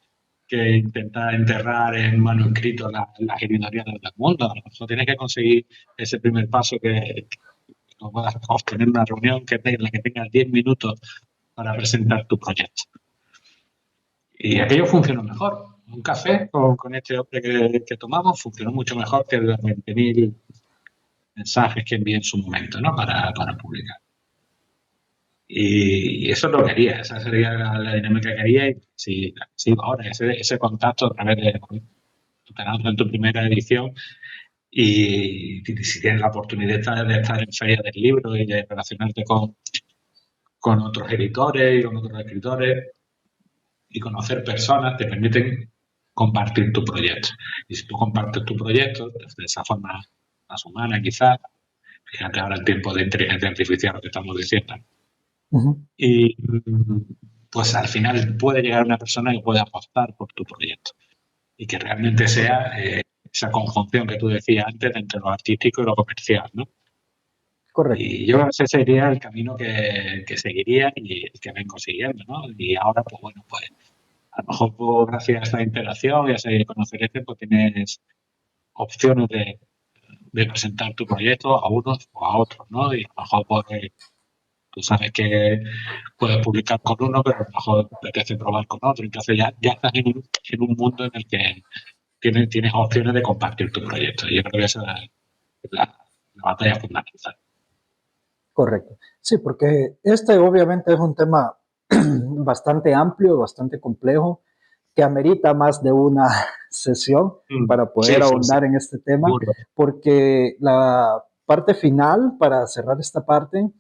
que intentar enterrar en manuscrito las editoriales del mundo. A lo mejor tienes que conseguir ese primer paso que no puedas obtener una reunión en la que tengas 10 minutos para presentar tu proyecto. Y aquello funcionó mejor. Un café con este hombre que tomamos funcionó mucho mejor que los 20.000 mensajes que envié en su momento, ¿no? Para publicar. Y eso es lo que quería, esa sería la dinámica que quería. Y sí, sí ahora ese contacto a través de tu canal en tu primera edición. Y si tienes la oportunidad de estar en feria del libro y de relacionarte con otros editores y con otros escritores y conocer personas, te permiten compartir tu proyecto. Y si tú compartes tu proyecto de esa forma más humana, quizás, fíjate ahora el tiempo de inteligencia artificial, lo que estamos diciendo, Uh-huh. y pues al final puede llegar una persona que puede apostar por tu proyecto y que realmente sea esa conjunción que tú decías antes entre lo artístico y lo comercial, ¿no? Correcto. Y yo creo que ese sería el camino que seguiría y el que vengo siguiendo, ¿no? Y ahora, pues bueno, pues a lo mejor pues, gracias a esta interacción y a ese conocer pues tienes opciones de presentar tu proyecto a unos o a otros, ¿no? Y a lo mejor pues, tú sabes que puedes publicar con uno, pero a lo mejor te apetece probar con otro. Entonces ya estás en un mundo en el que tienes opciones de compartir tu proyecto. Y yo creo que esa es la batalla fundamental. Correcto. Sí, porque este obviamente es un tema bastante amplio, bastante complejo, que amerita más de una sesión para Sí, poder sí, sí. ahondar en este tema, Seguro. porque la parte final, para cerrar esta parte,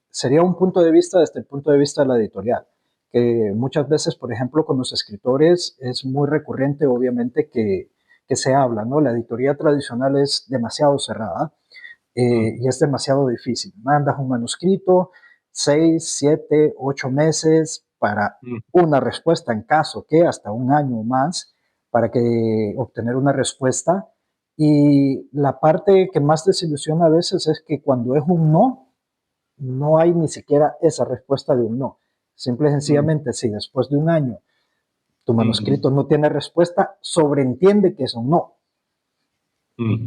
sería un punto de vista desde el punto de vista de la editorial, que muchas veces, por ejemplo, con los escritores es muy recurrente, obviamente, que se habla, ¿no? La editorial tradicional es demasiado cerrada y es demasiado difícil. Mandas un manuscrito, 6, 7, 8 meses para una respuesta, en caso que hasta un año o más, para que obtener una respuesta. Y la parte que más desilusiona a veces es que cuando es un no, no hay ni siquiera esa respuesta de un no. Simple y sencillamente, si después de un año tu manuscrito no tiene respuesta, sobreentiende que es un no.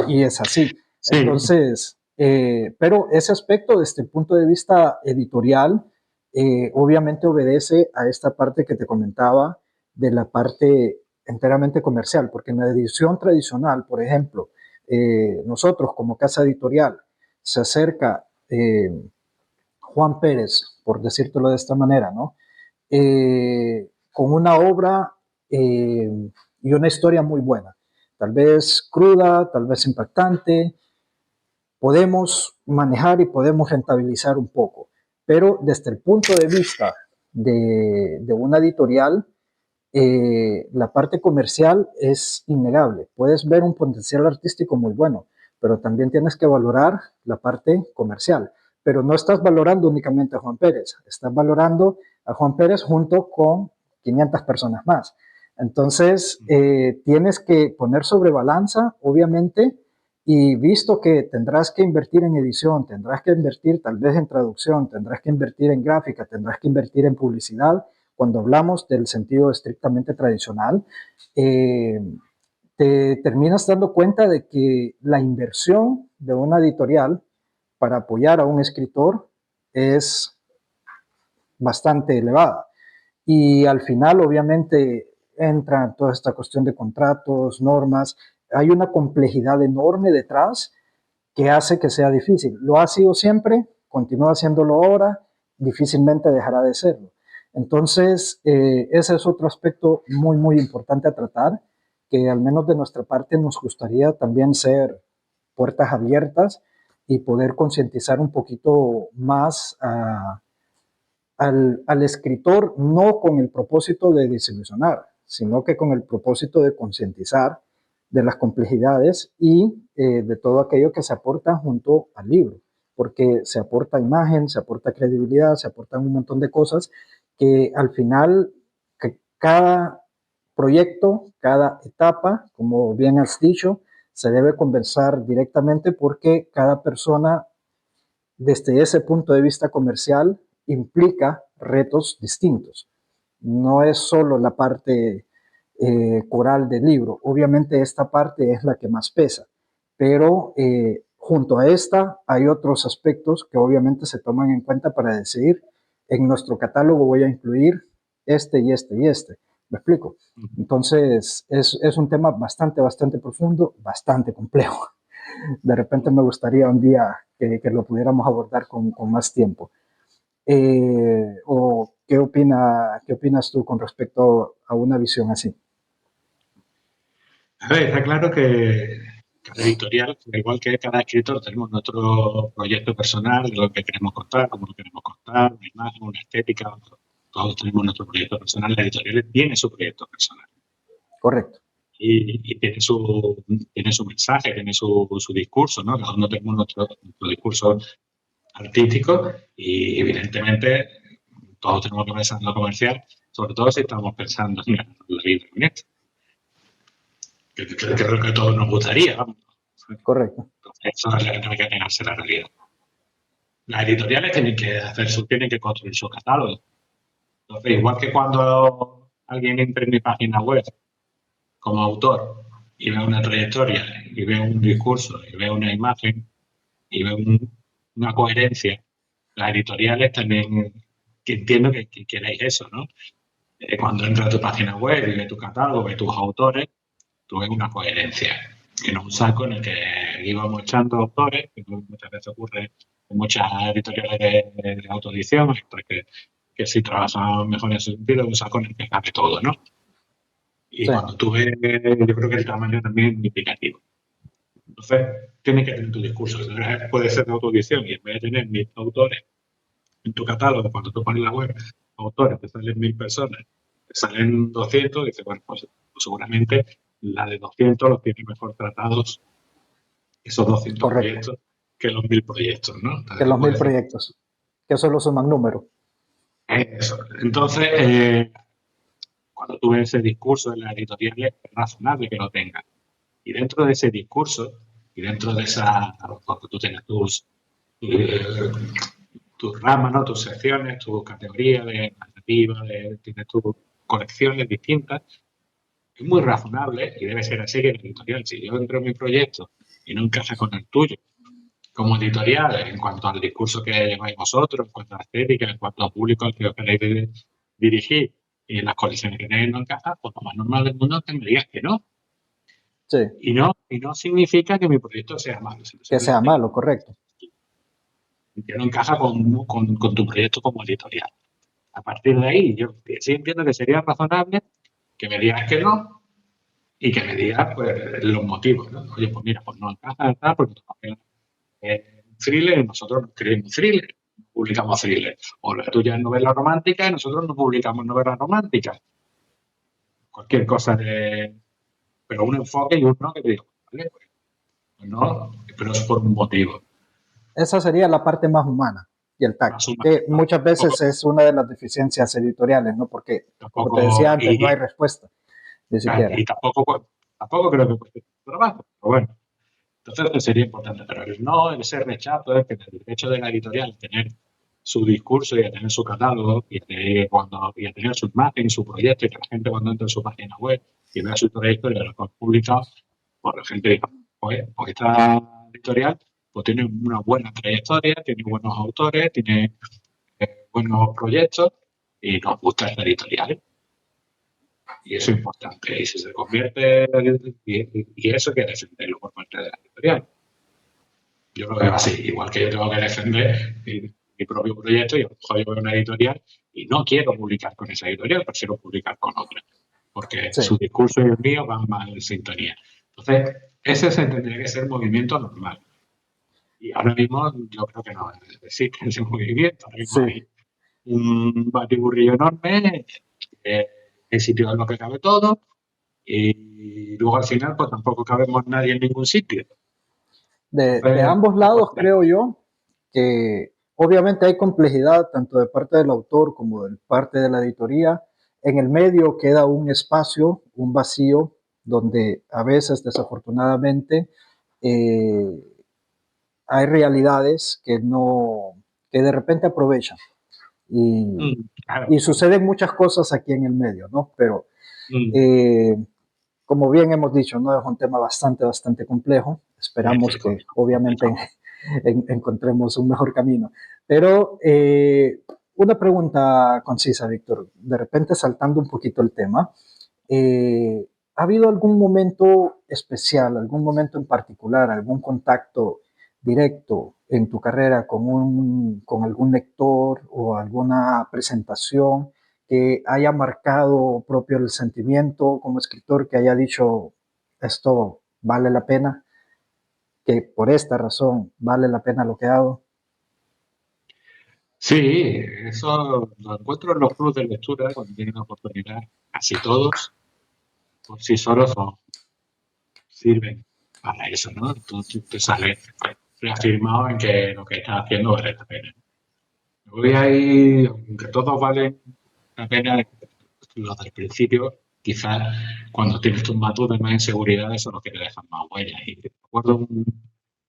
Y es así. Sí, Entonces, pero ese aspecto desde el punto de vista editorial, obviamente obedece a esta parte que te comentaba de la parte enteramente comercial, porque en la edición tradicional, por ejemplo, nosotros como casa editorial, se acerca Juan Pérez, por decírtelo de esta manera, ¿no? Con una obra y una historia muy buena, tal vez cruda, tal vez impactante, podemos manejar y podemos rentabilizar un poco, pero desde el punto de vista de una editorial, la parte comercial es innegable. Puedes ver un potencial artístico muy bueno, pero también tienes que valorar la parte comercial. Pero no estás valorando únicamente a Juan Pérez, estás valorando a Juan Pérez junto con 500 personas más. Entonces, tienes que poner sobre balanza, obviamente, y visto que tendrás que invertir en edición, tendrás que invertir tal vez en traducción, tendrás que invertir en gráfica, tendrás que invertir en publicidad, cuando hablamos del sentido estrictamente tradicional, eh, te terminas dando cuenta de que la inversión de una editorial para apoyar a un escritor es bastante elevada. Y al final, obviamente, entra toda esta cuestión de contratos, normas. Hay una complejidad enorme detrás que hace que sea difícil. Lo ha sido siempre, continúa haciéndolo ahora, difícilmente dejará de serlo. Entonces, ese es otro aspecto muy, muy importante a tratar, que al menos de nuestra parte nos gustaría también ser puertas abiertas y poder concientizar un poquito más al escritor, no con el propósito de desilusionar, sino que con el propósito de concientizar de las complejidades y de todo aquello que se aporta junto al libro, porque se aporta imagen, se aporta credibilidad, se aportan un montón de cosas que al final que cada proyecto, cada etapa, como bien has dicho, se debe conversar directamente porque cada persona desde ese punto de vista comercial implica retos distintos. No es solo la parte coral del libro. Obviamente esta parte es la que más pesa, pero junto a esta hay otros aspectos que obviamente se toman en cuenta para decidir, en nuestro catálogo voy a incluir este y este y este. ¿Me explico? Entonces es un tema bastante profundo, bastante complejo. De repente me gustaría un día que lo pudiéramos abordar con más tiempo. ¿O qué opinas tú con respecto a una visión así? A ver, está claro que cada editorial, igual que cada escritor, tenemos nuestro proyecto personal de lo que queremos contar, cómo lo queremos contar, una imagen, una estética. Todos tenemos nuestro proyecto personal. La editorial tiene su proyecto personal. Correcto. Y tiene su mensaje, tiene su discurso, ¿no? Cada uno tenemos nuestro discurso artístico y, evidentemente, todos tenemos que pensar en lo comercial, sobre todo si estamos pensando en la vida en esto. Que creo que a todos nos gustaría, vamos. Correcto. Eso es lo que tiene que negarse la realidad. Las editoriales tienen que construir su catálogo. Entonces, igual que cuando alguien entra en mi página web como autor y ve una trayectoria y ve un discurso y ve una imagen y ve una coherencia, las editoriales también, que entiendo que queréis eso, ¿no? Cuando entra a tu página web y ve tu catálogo, ve tus autores, tú ves una coherencia, que no es un saco en el que íbamos echando autores, que muchas veces ocurre en muchas editoriales de autoedición, que sí trabajan mejor en ese sentido, un saco en el que cabe todo, ¿no? Y Sí, cuando tú ves, yo creo que el tamaño también es significativo. Entonces, tienes que tener tu discurso. Puede ser de autoedición y en vez de tener 1000 autores en tu catálogo, cuando tú pones la web, autores, te salen 1000 personas, te salen 200, dices, bueno, pues seguramente la de 200 los tiene mejor tratados esos 200 correcto. proyectos que los 1000 proyectos, ¿no? Que Entonces tú los mil puedes decir, proyectos, que solo suman números. eso. Entonces, cuando tú ves ese discurso en la editorial, es razonable que lo tengas. Y dentro de ese discurso, y dentro de esa, porque tú tienes eh, tus ramas, ¿no? Tus secciones, tus categorías de narrativa, tienes tus colecciones distintas, es muy razonable y debe ser así que la editorial, si yo entro en mi proyecto y no encaja con el tuyo, como editorial, en cuanto al discurso que lleváis vosotros, en cuanto a estética, en cuanto al público al que os queréis dirigir y en las colecciones que tenéis no encaja, pues lo más normal del mundo es que me digas que no. Sí, Y no significa que mi proyecto sea malo, sino que sea simplemente malo, correcto. que no encaja con tu proyecto como editorial. A partir de ahí, yo sí entiendo que sería razonable que me digas que no y que me digas pues, los motivos, ¿no? Oye, pues mira, pues no encaja, tal, porque thriller y nosotros no escribimos thriller, publicamos thriller. O la tuya es novela romántica y nosotros no publicamos novelas románticas. Cualquier cosa de... Pero un enfoque y un no que te digo, ¿vale? Pues no, pero es por un motivo. Esa sería la parte más humana y el Más tacto, humano, que ¿no? muchas veces es una de las deficiencias editoriales, ¿no? Porque, como te decía Tampoco, antes, no hay respuesta, ni siquiera. y tampoco creo que cueste trabajo, pero bueno. Entonces eso sería importante, pero el no, ese rechazo es que el derecho de la editorial a tener su discurso y a tener su catálogo y a tener su imagen y su proyecto y que la gente cuando entre en su página web y vea su trayectoria de lo que ha publicado, pues la gente diga, pues esta editorial pues tiene una buena trayectoria, tiene buenos autores, tiene buenos proyectos y nos gusta esta editorial. Y eso es importante. Y si se convierte, y eso hay que defenderlo por parte de la editorial. Yo lo veo así, igual que yo tengo que defender mi propio proyecto y a lo mejor yo veo una editorial y no quiero publicar con esa editorial, prefiero publicar con otra, porque Sí, su discurso y el mío van más en sintonía. Entonces, ese se tendría que ser movimiento normal. Y ahora mismo yo creo que no existe ese movimiento. Ahora mismo sí, hay un batiburrillo enorme, hay sitio en lo que cabe todo, y y luego al final pues tampoco cabemos nadie en ningún sitio. De ambos lados creo yo que obviamente hay complejidad tanto de parte del autor como de parte de la editoría. En el medio queda un espacio, un vacío, donde a veces desafortunadamente eh, hay realidades que no, que de repente aprovechan. Y, Claro. y suceden muchas cosas aquí en el medio, ¿no? Pero Mm. eh, como bien hemos dicho, ¿no? Es un tema bastante complejo. Esperamos que obviamente encontremos un mejor camino. Pero una pregunta concisa, Víctor, de repente saltando un poquito el tema. ¿Ha habido algún momento especial, algún momento en particular, algún contacto directo en tu carrera con algún lector o alguna presentación que haya marcado propio el sentimiento como escritor, que haya dicho esto vale la pena, que por esta razón vale la pena lo que hago? Sí, eso lo encuentro en los clubes de lectura cuando tienen oportunidad. Casi todos por sí solos sirven para eso, ¿no? Tú te sales reafirmado en que lo que estás haciendo vale la pena. Luego hay, aunque todos valen la pena, los del principio, quizás cuando tienes tus más dudas, más inseguridades, son los que te dejan más huellas. Y recuerdo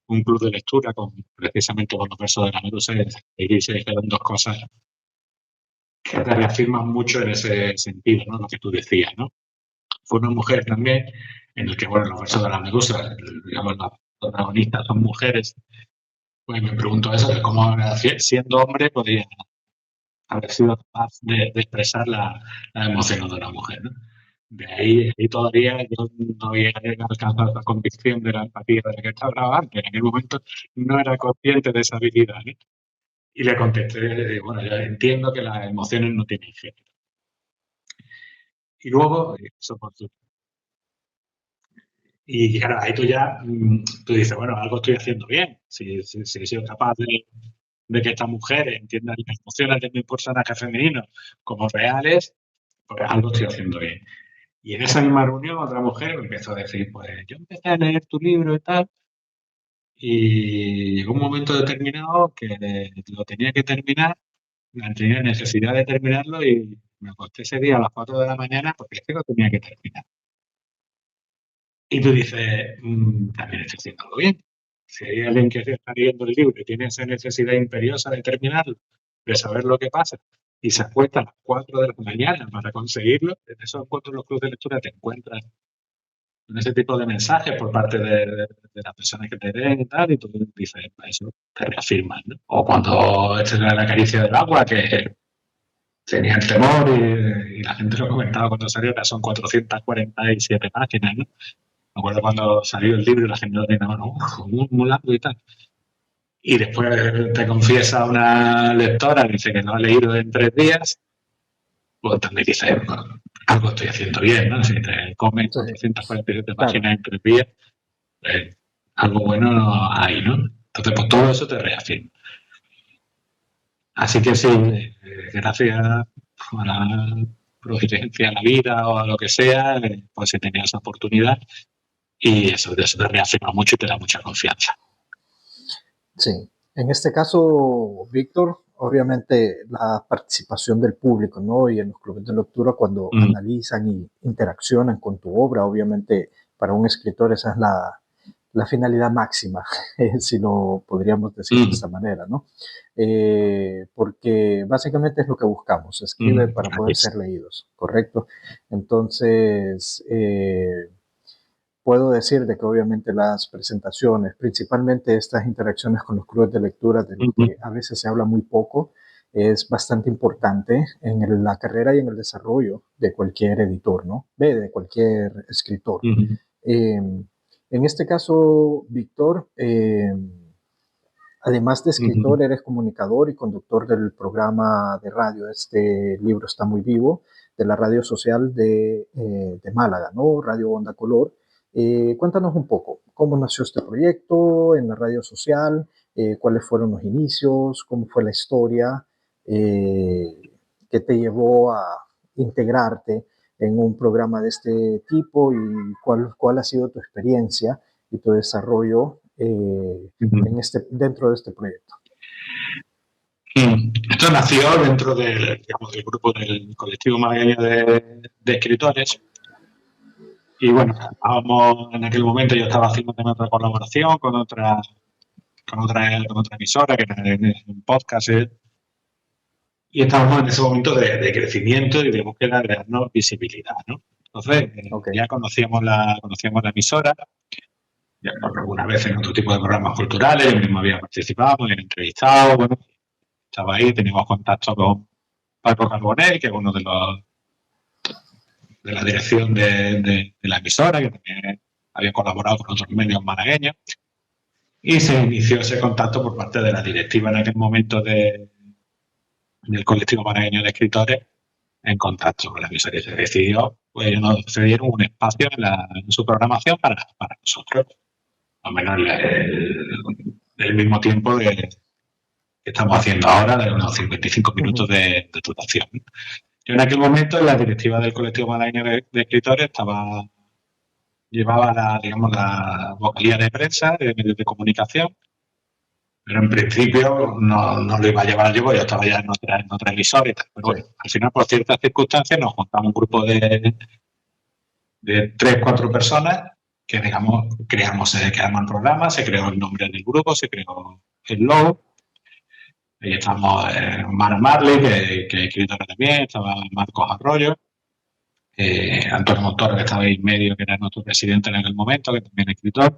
un club de lectura precisamente con los versos de la Medusa y se dijeron dos cosas que te reafirman mucho en ese sentido, ¿no? Lo que tú decías, ¿no? Fue una mujer también, en el que, bueno, los versos de la Medusa, digamos, las protagonistas son mujeres, pues me pregunto eso, de cómo siendo hombre podía haber sido capaz de expresar la emoción de una mujer, ¿no? De ahí todavía yo no había alcanzado la convicción de la empatía de la que estaba hablando, en aquel momento no era consciente de esa habilidad, ¿no? Y le contesté, bueno, yo entiendo que las emociones no tienen género. Y luego, eso por su- y claro, ahí tú ya, tú dices, bueno, algo estoy haciendo bien. Si he sido capaz de que estas mujeres entiendan las emociones de mi personaje femenino como reales, pues algo estoy haciendo bien. Y en esa misma reunión otra mujer me empezó a decir, pues yo empecé a leer tu libro y tal, y llegó un momento determinado que lo tenía que terminar, tenía necesidad de terminarlo y me acosté ese día a las 4 de la mañana porque es que lo tenía que terminar. Y tú dices, también estoy haciendo algo bien. Si hay alguien que está leyendo el libro y tiene esa necesidad imperiosa de terminarlo, de saber lo que pasa, y se acuesta a las 4 de la mañana para conseguirlo, en esos encuentros en los clubes de lectura te encuentras con ese tipo de mensajes por parte de las personas que te leen y tal, y tú dices, eso te reafirman, ¿no? O cuando esta era la caricia del agua, que tenía el temor y la gente lo comentaba cuando salió, que son 447 páginas, ¿no? Me acuerdo cuando salió el libro y la gente lo tenía, no, muy largo y tal. Y después te confiesa una lectora, dice que lo ha leído en 3 días, pues también dice, bueno, algo estoy haciendo bien, ¿no? Si te comes Sí, 447 claro. páginas en 3 días, pues algo bueno no hay, ¿no? Entonces, pues todo eso te reafirma. Así que sí, gracias a la providencia, a la vida o a lo que sea, pues he tenido esa oportunidad y eso te reafirma mucho y te da mucha confianza. Sí, en este caso, Víctor, obviamente la participación del público, ¿no? Y en los clubes de lectura cuando Mm, analizan y interaccionan con tu obra, obviamente para un escritor esa es la finalidad máxima, si lo podríamos decir de esta mm, manera, ¿no? Porque básicamente es lo que buscamos, se escribe para así poder es. ser leídos, ¿correcto? Entonces, puedo decir de que obviamente las presentaciones, principalmente estas interacciones con los clubes de lectura, de los Ujú, que a veces se habla muy poco, es bastante importante en la carrera y en el desarrollo de cualquier editor, ¿no? De cualquier escritor. ujú, En este caso, Víctor, además de ujú, escritor, eres comunicador y conductor del programa de radio. Este libro está muy vivo, de la radio social de Málaga, ¿no? Radio Onda Color. Cuéntanos un poco, ¿cómo nació este proyecto en la radio social? ¿Cuáles fueron los inicios? ¿Cómo fue la historia? ¿Qué te llevó a integrarte? en un programa de este tipo y cuál ha sido tu experiencia y tu desarrollo dentro de este proyecto. Esto nació dentro del, digamos, del grupo del colectivo malagueño de escritores. Y bueno, en aquel momento yo estaba haciendo también otra colaboración con otra emisora, que era un podcast, y estábamos en ese momento de crecimiento y de búsqueda de darnos visibilidad, ¿no? Entonces, ya conocíamos la emisora, ya algunas veces en otro tipo de programas culturales, yo mismo había participado, me había entrevistado, bueno, estaba ahí, teníamos contacto con Paco Carbonell, que es uno de la dirección de la emisora, que también había colaborado con otros medios malagueños, y se inició ese contacto por parte de la directiva en aquel momento del colectivo malagueño de escritores en contacto con la emisora, y se decidió, pues ellos nos cedieron un espacio en su programación para nosotros, más o menos el mismo tiempo que estamos haciendo ahora, de unos 55 minutos de duración. Yo en aquel momento en la directiva del colectivo malagueño de escritores llevaba la vocalía de prensa, de medios de comunicación, pero en principio no lo iba a llevar yo, porque yo estaba ya en otra emisora y tal. Pero bueno, al final, por ciertas circunstancias, nos juntamos un grupo de 3-4 personas que, digamos, creamos el programa, se creó el nombre del grupo, se creó el logo. Ahí estamos Mar Marley, que es escritora también, estaba Marcos Arroyo, Antonio Montoro, que estaba ahí en medio, que era nuestro presidente en aquel momento, que también es escritor,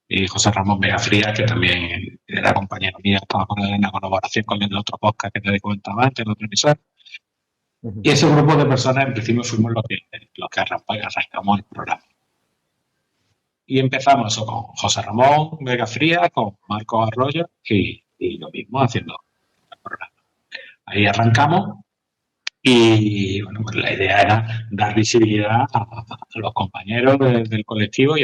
y José Ramón Vega Frías, que también era compañero mío, estaba en la colaboración con el otro podcast que te comentaba antes, el otro emisor. Y ese grupo de personas, en principio, fuimos los que arrancamos el programa. Y empezamos eso con José Ramón Vega Frías, con Marcos Arroyo y lo mismo haciendo el programa. Ahí arrancamos y bueno, pues la idea era dar visibilidad a los compañeros del colectivo y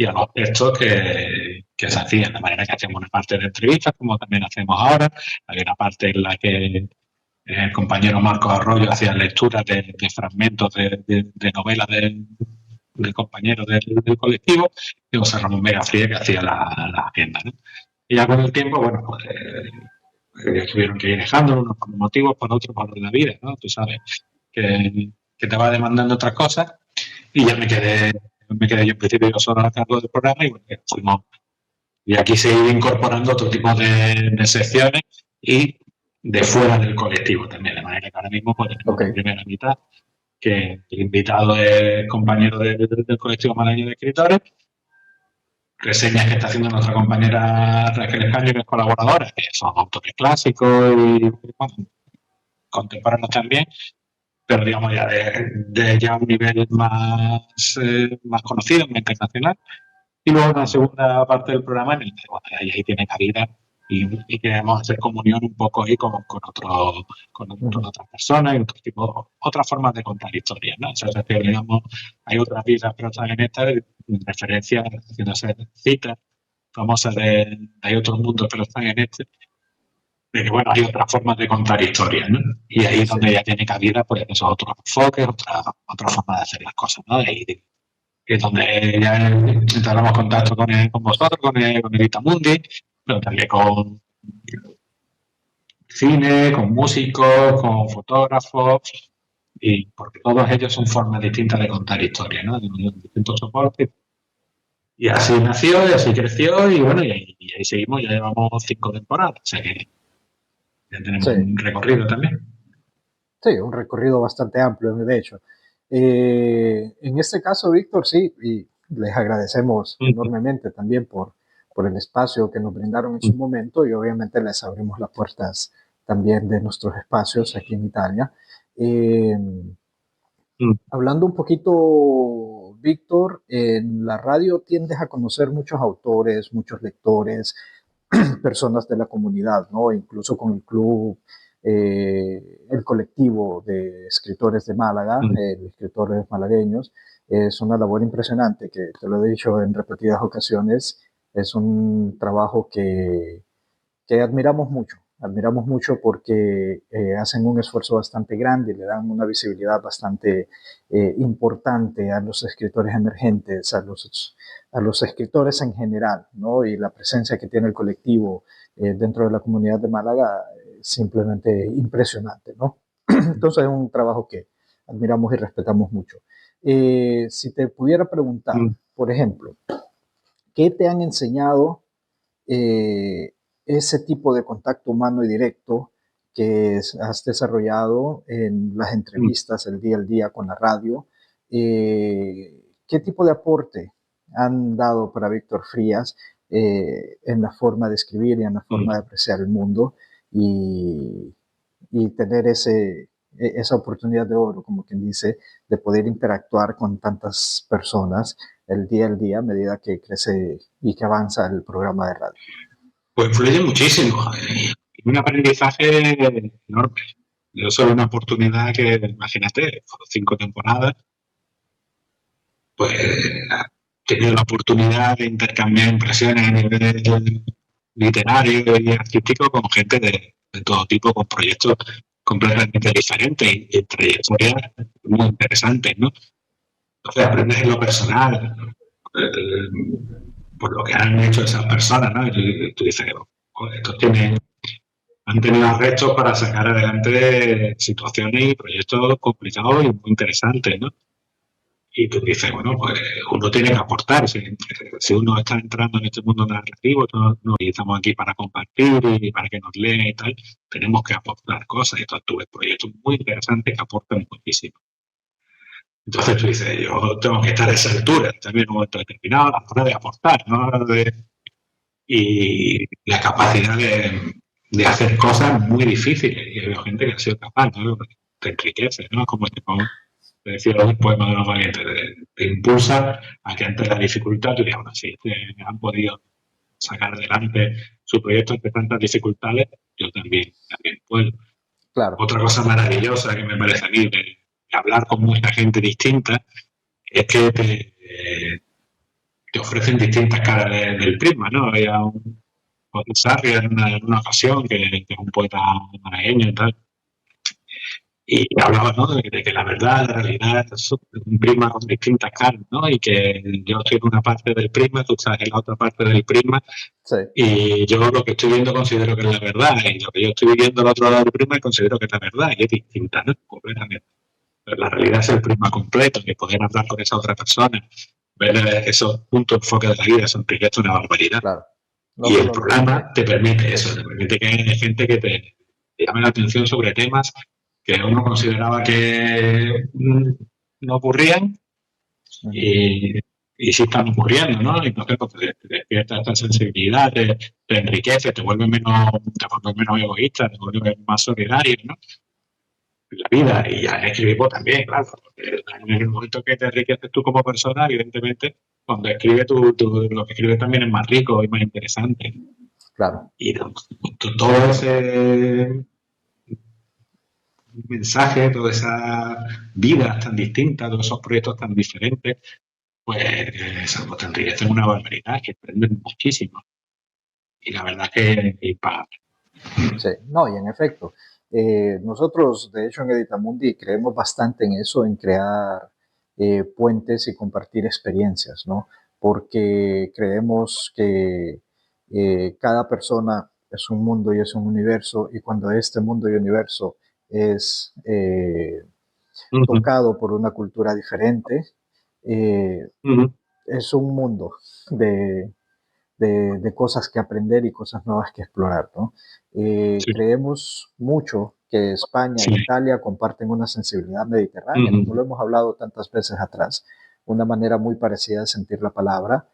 a los textos que se hacían, de manera que hacíamos una parte de entrevistas, como también hacemos ahora. Había una parte en la que el compañero Marcos Arroyo hacía lecturas de fragmentos de novelas del compañero del colectivo, y José Ramón Vega Fría, que hacía la agenda, ¿no? Y ya con el tiempo, bueno, pues ellos tuvieron que ir dejando, unos por motivos, por otros por la vida, ¿no? Tú sabes que te va demandando otras cosas, y ya me quedé yo en principio yo solo a cargo del programa, y bueno, fuimos, y aquí se iba incorporando otro tipo de secciones y de fuera del colectivo también, de manera que ahora mismo pues tenemos la primera mitad, que el invitado es compañero del colectivo malagueño de escritores, reseñas que está haciendo nuestra compañera Raquel Escaño, que es colaboradora, que son autores clásicos y bueno, contemporáneos también, pero digamos ya de ya un nivel más conocido, más internacional. Y luego una segunda parte del programa en el que bueno, ahí tiene cabida y queremos hacer comunión un poco ahí con otras personas y otras formas de contar historias, ¿no? O sea, es decir, digamos, hay otras vidas, pero están en esta referencia, haciéndose citas famosas hay otros mundos, pero están en este, de que, bueno, hay otras formas de contar historias, ¿no? Y ahí es donde ya tiene cabida, pues, esos otros enfoques, otra forma de hacer las cosas, ¿no? Ahí, que es donde ya entablamos contacto con vosotros, con Edita Mundi, pero también con cine, con músicos, con fotógrafos, y porque todos ellos son formas distintas de contar historias, ¿no? De distintos soportes. Y así nació, y así creció, y bueno, y ahí seguimos, ya llevamos 5 temporadas, o sea que ya tenemos un recorrido también. Sí, un recorrido bastante amplio, de hecho. En este caso, Víctor, sí, y les agradecemos enormemente también por el espacio que nos brindaron en su momento, y obviamente les abrimos las puertas también de nuestros espacios aquí en Italia. Hablando un poquito, Víctor, en la radio tiendes a conocer muchos autores, muchos lectores, personas de la comunidad, ¿no? Incluso con el club, el colectivo de escritores de Málaga, escritores malagueños, es una labor impresionante que, te lo he dicho en repetidas ocasiones, es un trabajo que admiramos mucho. admiramos mucho porque hacen un esfuerzo bastante grande y le dan una visibilidad bastante importante a los escritores emergentes, a los escritores en general, ¿no? Y la presencia que tiene el colectivo dentro de la comunidad de Málaga es simplemente impresionante, ¿no? Entonces es un trabajo que admiramos y respetamos mucho. Si te pudiera preguntar, Mm, por ejemplo, ¿qué te han enseñado eh, ese tipo de contacto humano y directo que has desarrollado en las mm. entrevistas, el día al día con la radio? ¿Qué tipo de aporte han dado para Víctor Frías en la forma de escribir y en la Mm. forma de apreciar el mundo y, y tener esa oportunidad de oro, como quien dice, de poder interactuar con tantas personas el día al día a medida que crece y que avanza el programa de radio? Pues influye muchísimo. Un aprendizaje enorme. Yo soy una oportunidad que, imagínate, por 5 temporadas, pues he tenido la oportunidad de intercambiar impresiones a nivel literario y artístico con gente de todo tipo, con proyectos completamente diferentes y trayectorias muy interesantes, ¿no? Entonces aprendes en lo personal, eh, por lo que han hecho esas personas, ¿no? Y tú dices, joder, han tenido retos para sacar adelante situaciones y proyectos complicados y muy interesantes, ¿no? Y tú dices, bueno, pues uno tiene que aportar. Si uno está entrando en este mundo narrativo, y estamos aquí para compartir y para que nos lean y tal, tenemos que aportar cosas. Y entonces tuve proyectos muy interesantes que aportan muchísimo. Entonces tú dices, yo tengo que estar a esa altura, también en un momento determinado, a la hora de aportar, ¿no? Y la capacidad de hacer cosas muy difíciles. Y hay gente que ha sido capaz, ¿no? Te enriquece, ¿no? Como te decía un poema de los valientes, te impulsa a que ante la dificultad tú digas, bueno, sí, han podido sacar adelante su proyecto ante tantas dificultades, yo también puedo. Claro, Otra cosa maravillosa que me parece a mí de hablar con mucha gente distinta es que te ofrecen distintas caras del prisma, ¿no? Había un Sarri en una ocasión, que es un poeta malagueño y tal, y hablaba, ¿no? De que la verdad, la realidad es un prisma con distintas caras, ¿no? Y que yo estoy en una parte del prisma, tú estás en la otra parte del prisma, sí, y yo lo que estoy viendo considero que es la verdad, y lo que yo estoy viendo al otro lado del prisma considero que es la verdad, y es distinta, ¿no? Completamente. Pero la realidad es el prisma completo, que poder hablar con esa otra persona, ver esos puntos de enfoque de la vida, eso enriquece una barbaridad. claro. No Y el solo los programa te permite sí, eso, te permite que haya gente que te llame la atención sobre temas que uno consideraba que no ocurrían ujú, y, y sí están ocurriendo, ¿no? Y entonces pues, te despierta esta sensibilidad, te enriquece, te vuelve menos egoísta, te vuelve más solidario, ¿no? En la vida y ya en escribir pues, también, claro, porque en el momento que te enriqueces tú como persona, evidentemente, cuando escribes lo que escribes también es más rico y más interesante. claro, Y todo ese mensaje, toda esa vida tan distinta, todos esos proyectos tan diferentes, pues eso te enriquecen una barbaridad, que aprenden muchísimo. Y la verdad que impagable. sí. No, y en efecto, nosotros, de hecho, en Editamundi creemos bastante en eso, en crear puentes y compartir experiencias, ¿no? Porque creemos que cada persona es un mundo y es un universo, y cuando este mundo y universo es Uh -huh, tocado por una cultura diferente, eh, uh -huh. es un mundo de, de, cosas que aprender y cosas nuevas que explorar, ¿no? Sí, Creemos mucho que España e sí. Italia comparten una sensibilidad Uh mediterránea, como -huh. lo hemos hablado tantas veces atrás, una manera muy parecida de sentir la palabra.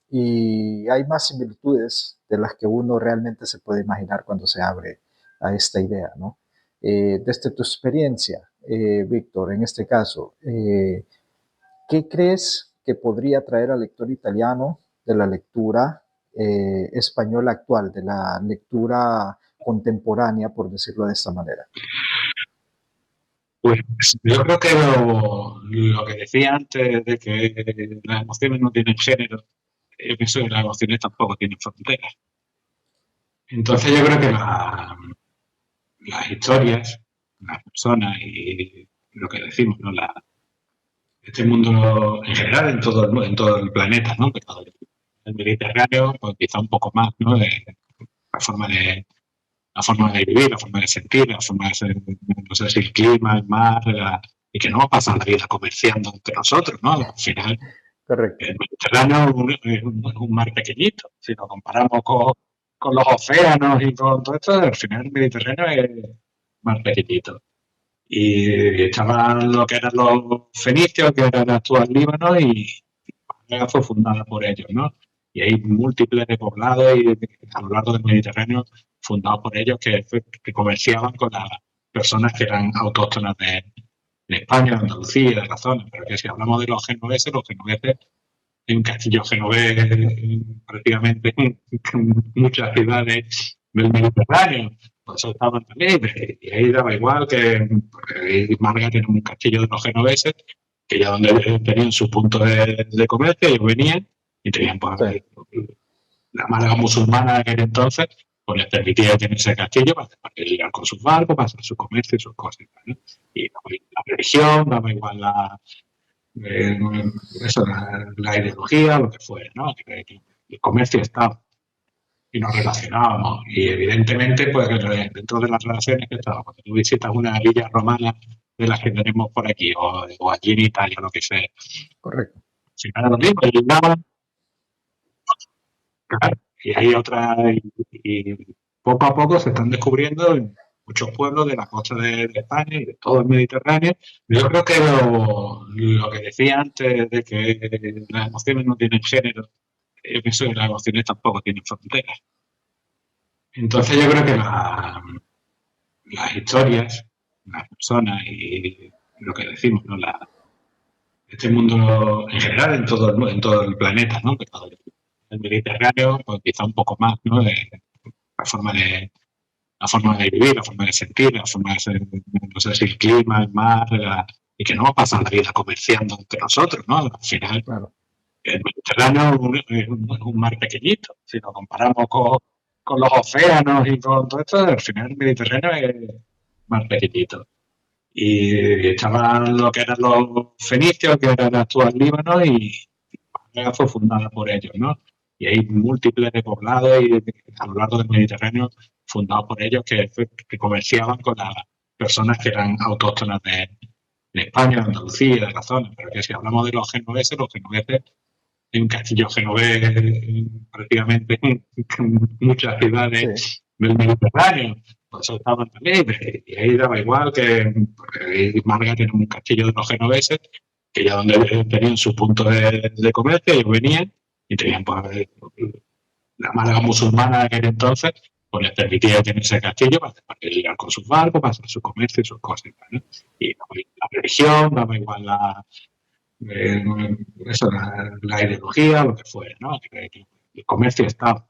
Y hay más similitudes de las que uno realmente se puede imaginar cuando se abre a esta idea, ¿no? Desde tu experiencia, Víctor, en este caso, ¿qué crees que podría traer al lector italiano de la lectura española actual, de la lectura contemporánea, por decirlo de esta manera? Pues yo creo que lo que decía antes de que las emociones no tienen género, yo pienso que las emociones tampoco tienen fronteras. Entonces yo creo que las historias, las personas y lo que decimos, ¿no? Este mundo en general, en todo el planeta, ¿no? Pero el Mediterráneo, pues quizá un poco más, ¿no? La forma de, la forma de vivir, la forma de sentir, la forma de ser, no sé si el clima, el mar, y que no pasa la vida comerciando entre nosotros, ¿no? Al final, Correcto. el Mediterráneo es un mar pequeñito. Si lo comparamos con los océanos y con todo esto, al final el Mediterráneo es un mar pequeñito. Y estaban lo que eran los fenicios, que era el actual Líbano, y Málaga fue fundada por ellos, ¿no? Y hay múltiples de poblados y, a lo largo del Mediterráneo fundados por ellos que comerciaban con las personas que eran autóctonas de España, de Andalucía, de la zona. Pero que si hablamos de los genoveses hay un castillo genovés prácticamente en muchas ciudades del Mediterráneo. Por eso estaban también, y ahí daba igual que, porque ahí Málaga tiene un castillo de los genoveses, que ya donde tenían su punto de comercio, ellos venían y tenían pues, Sí, la Málaga musulmana de aquel entonces, pues les permitía tener ese castillo para llegar con sus barcos, para hacer su comercio y sus cosas, ¿no? Y daba igual la religión, daba igual eh, eso, la ideología, lo que fuera, ¿no? Que el comercio estaba y nos relacionábamos. Y evidentemente, pues dentro de las relaciones que estaba, cuando tú visitas una villa romana de las que tenemos por aquí, o aquí en Italia, lo que sea, correcto. si no era lo mismo, y nada, claro, y hay otras, y poco a poco se están descubriendo en muchos pueblos de la costa de España y de todo el Mediterráneo. Yo creo que lo que decía antes de que las emociones no tienen género, yo pienso que las emociones tampoco tienen fronteras. Entonces yo creo que las historias, las personas y lo que decimos, ¿no? Este mundo en general, en todo el planeta, ¿no? Pero el Mediterráneo, pues quizá un poco más, ¿no? La forma de, la forma de vivir, la forma de sentir, la forma de ser, no sé si el clima, el mar, y que no pasa la vida comerciando entre nosotros, ¿no? Al final, Claro. el Mediterráneo es un mar pequeñito. Si lo comparamos con los océanos y con todo esto, al final el Mediterráneo es un mar pequeñito. Y estaban lo que eran los fenicios, que era el actual Líbano, y Málaga fue fundada por ellos, ¿no? Y hay múltiples de poblados y a lo largo del Mediterráneo fundados por ellos que comerciaban con las personas que eran autóctonas de España, de Andalucía, de la zona. Pero que si hablamos de los genoveses hay un castillo genovés prácticamente en muchas Sí, ciudades del Mediterráneo. Por eso estaban también, y ahí daba igual que, porque ahí Málaga tiene un castillo de los genoveses, que ya donde tenían su punto de comercio, ellos venían y tenían pues, la Málaga musulmana de aquel entonces, pues les permitía tener ese castillo para llegar con sus barcos, para hacer su comercio y sus cosas, ¿no? Y daba igual la religión, daba igual eh, eso, la ideología, lo que fuera, ¿no? Que el comercio estaba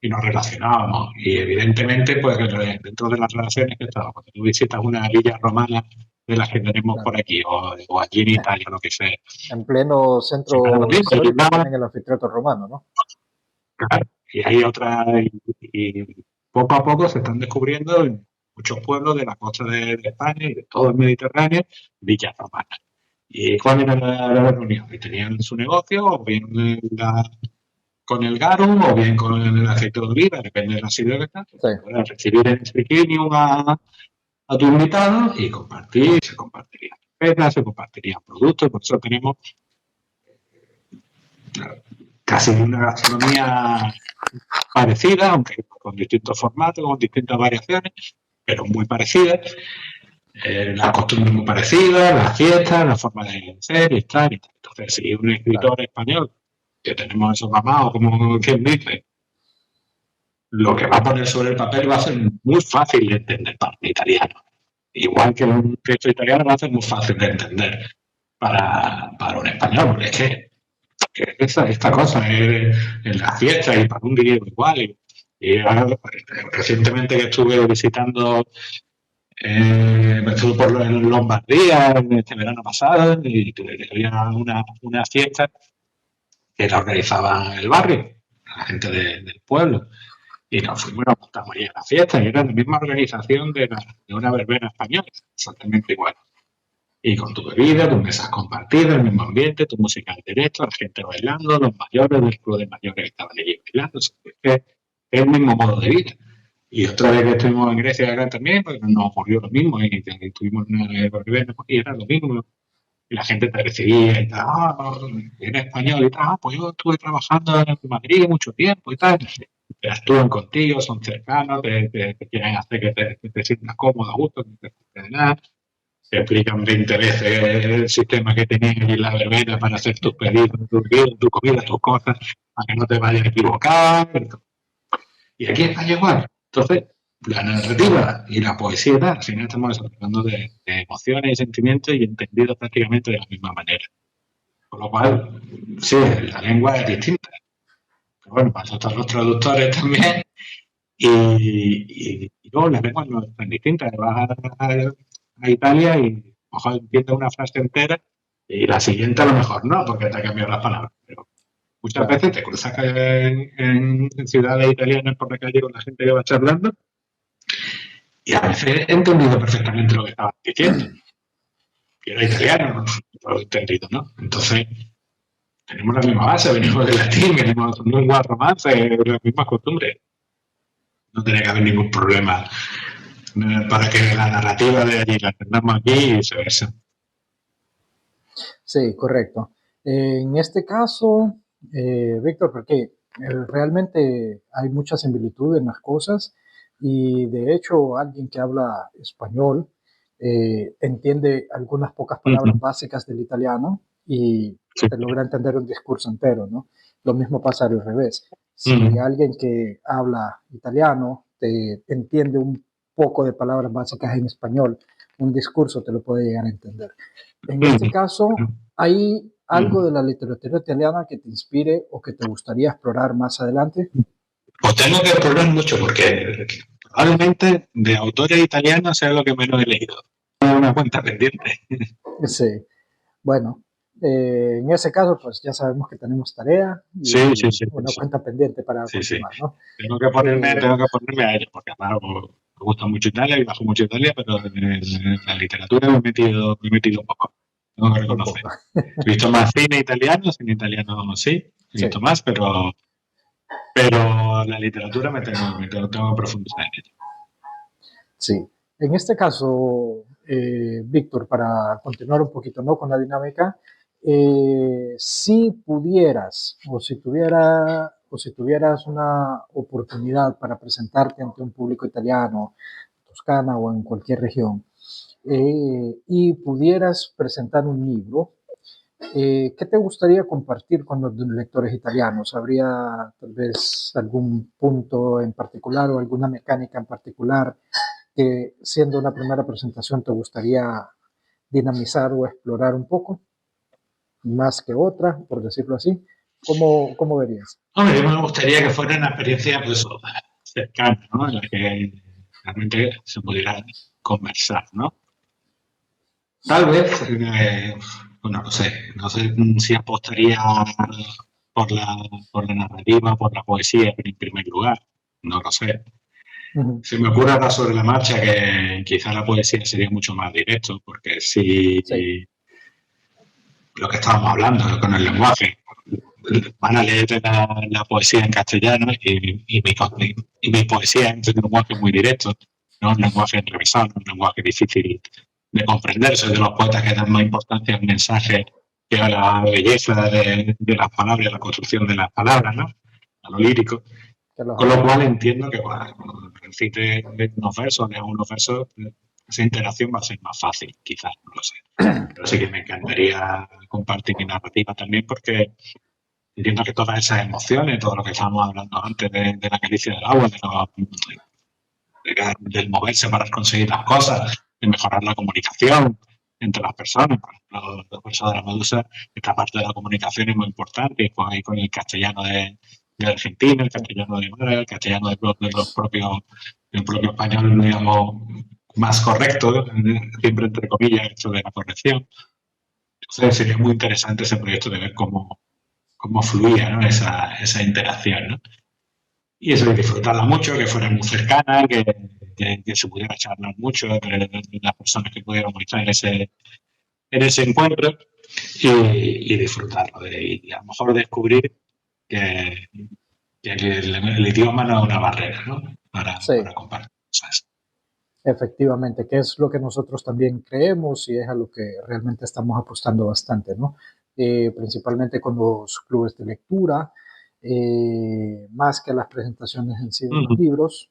y nos relacionábamos. Y evidentemente, pues dentro de las relaciones que estaba, cuando tú visitas una villa romana de las que tenemos claro. por aquí, o aquí en Italia, lo que sea, En pleno si no es lo centro mismo, histórico tienen el anfiteatro romano, ¿no? claro, y hay otras, y poco a poco se están descubriendo en muchos pueblos de la costa de España y de todo el Mediterráneo villas romanas. ¿Y cuál era la reunión? Que tenían su negocio, o bien con el garum, o bien con el aceite de oliva, depende de la sidra que está, Sí, puedas recibir en Triquinium a tu invitado y compartir, se compartirían recetas, se compartirían productos, por eso tenemos casi una gastronomía parecida, aunque con distintos formatos, con distintas variaciones, pero muy parecidas. Las costumbres muy parecidas, las fiestas, la forma de ser y estar. Entonces, si un claro, escritor español, que tenemos esos mamados, como quien dice, lo que va a poner sobre el papel va a ser muy fácil de entender para un italiano. Igual que un texto italiano va a ser muy fácil de entender para un español, porque es que esta cosa es en las fiestas y para un griego igual. Y recientemente que estuve visitando, estuve por Lombardía este verano pasado y había una fiesta que la organizaba el barrio, la gente del pueblo. Y nos fuimos y nos montamos allí en la fiesta, y era la misma organización de una verbena española, exactamente igual. Y con tu bebida, tus mesas compartidas, el mismo ambiente, tu música en directo, la gente bailando, los mayores del club de mayores que estaban allí bailando. Es el mismo modo de vida. Y otra vez que estuvimos en Grecia acá también, pues nos ocurrió lo mismo y tuvimos una verbena y era lo mismo. Y la gente te recibía y tal, eres español y tal, pues yo estuve trabajando en Madrid mucho tiempo y tal. Te actúan contigo, son cercanos, te quieren hacer que te sientas cómodo, a gusto, que no te falte de nada. Te explican 20 veces el sistema que tenías en la verbena para hacer tus pedidos, tu comida, tus cosas, para que no te vayas a equivocar. Y aquí está igual. Entonces, la narrativa y la poesía, al final estamos hablando de emociones y sentimientos y entendidos prácticamente de la misma manera. Con lo cual, sí, la lengua es distinta. Pero bueno, para eso están los traductores también. Y luego las lenguas no son distintas. Vas a Italia y a lo mejor entiendes una frase entera y la siguiente a lo mejor no, porque te ha cambiado las palabras. Pero muchas Claro. veces te cruzas en ciudades italianas por la calle con la gente que va charlando y a veces he entendido perfectamente lo que estaban diciendo. Que era italiano, no lo he entendido, ¿no? Entonces, tenemos la misma base, venimos del latín, venimos de lenguas romances, las mismas costumbres. No tiene que haber ningún problema para que la narrativa de allí la tengamos aquí y viceversa. Sí, correcto. En este caso, Víctor, porque realmente hay mucha similitud en las cosas y de hecho alguien que habla español entiende algunas pocas Uh palabras -huh. básicas del italiano y Sí. te logra entender un discurso entero, ¿no? Lo mismo pasa al revés. Uh Si -huh. alguien que habla italiano te entiende un poco de palabras básicas en español, un discurso te lo puede llegar a entender. En Uh este -huh. caso, ¿hay algo de la literatura italiana que te inspire o que te gustaría explorar más adelante? Pues tengo que explorar mucho porque probablemente de autores italianos sea lo que menos he leído. Una cuenta pendiente. Sí, bueno, en ese caso, pues ya sabemos que tenemos tarea Sí, sí, y sí, una sí. cuenta pendiente para Sí, sí. continuar, ¿no? Tengo Eh, que ponerme a ello, porque además me gusta mucho Italia y bajo mucho Italia, pero en la literatura me he metido un poco. Tengo que un reconocer. poco, He visto más cine italiano sí, he sí, visto más, pero la literatura tengo que profundizar en ello. sí. En este caso, Víctor, para continuar un poquito, ¿no?, con la dinámica, si pudieras o si tuvieras una oportunidad para presentarte ante un público italiano, Toscana o en cualquier región, y pudieras presentar un libro, ¿qué te gustaría compartir con los lectores italianos? ¿Habría tal vez algún punto en particular o alguna mecánica en particular que, siendo una primera presentación, te gustaría dinamizar o explorar un poco, más que otra, por decirlo así? ¿Cómo verías? Hombre, me gustaría que fuera una experiencia pues, cercana, ¿no? En la que realmente se pudiera conversar, ¿no? Tal vez, bueno, no sé si apostaría por la, por la narrativa, por la poesía en primer lugar, no lo sé. Uh -huh. Se me ocurre ahora sobre la marcha que quizá la poesía sería mucho más directo, porque si Sí, lo que estábamos hablando con el lenguaje, van a leer la poesía en castellano y mi poesía es un lenguaje muy directo, no un lenguaje enrevesado, un lenguaje difícil de comprender. Soy de los poetas que dan más importancia al mensaje que a la belleza de las palabras, a la construcción de las palabras, ¿no? A lo lírico. que los Con lo arreglos. cual entiendo que, bueno, recite unos versos, lea unos versos, esa interacción va a ser más fácil, quizás, no lo sé. Pero sí que me encantaría compartir mi narrativa también porque entiendo que todas esas emociones, todo lo que estábamos hablando antes de la caricia del agua, del moverse para conseguir las cosas, de mejorar la comunicación entre las personas. Por ejemplo, los versos de la Medusa, esta parte de la comunicación es muy importante, y pues ahí con el castellano de Argentina, el Sí, castellano de Málaga, el castellano del propio español, digamos, más correcto, siempre entre comillas, esto de la corrección. Entonces sería muy interesante ese proyecto de ver cómo fluía, ¿no? esa interacción, ¿no? Y eso, y disfrutarla mucho, que fuera muy cercana, que se pudiera charlar mucho de las personas que pudiéramos estar en ese encuentro y disfrutarlo. Y a lo mejor descubrir que, que el idioma no es una barrera, ¿no? Sí, Para compartir cosas. efectivamente, que es lo que nosotros también creemos y es a lo que realmente estamos apostando bastante, ¿no? Principalmente con los clubes de lectura, más que las presentaciones en sí de los Ujú, libros,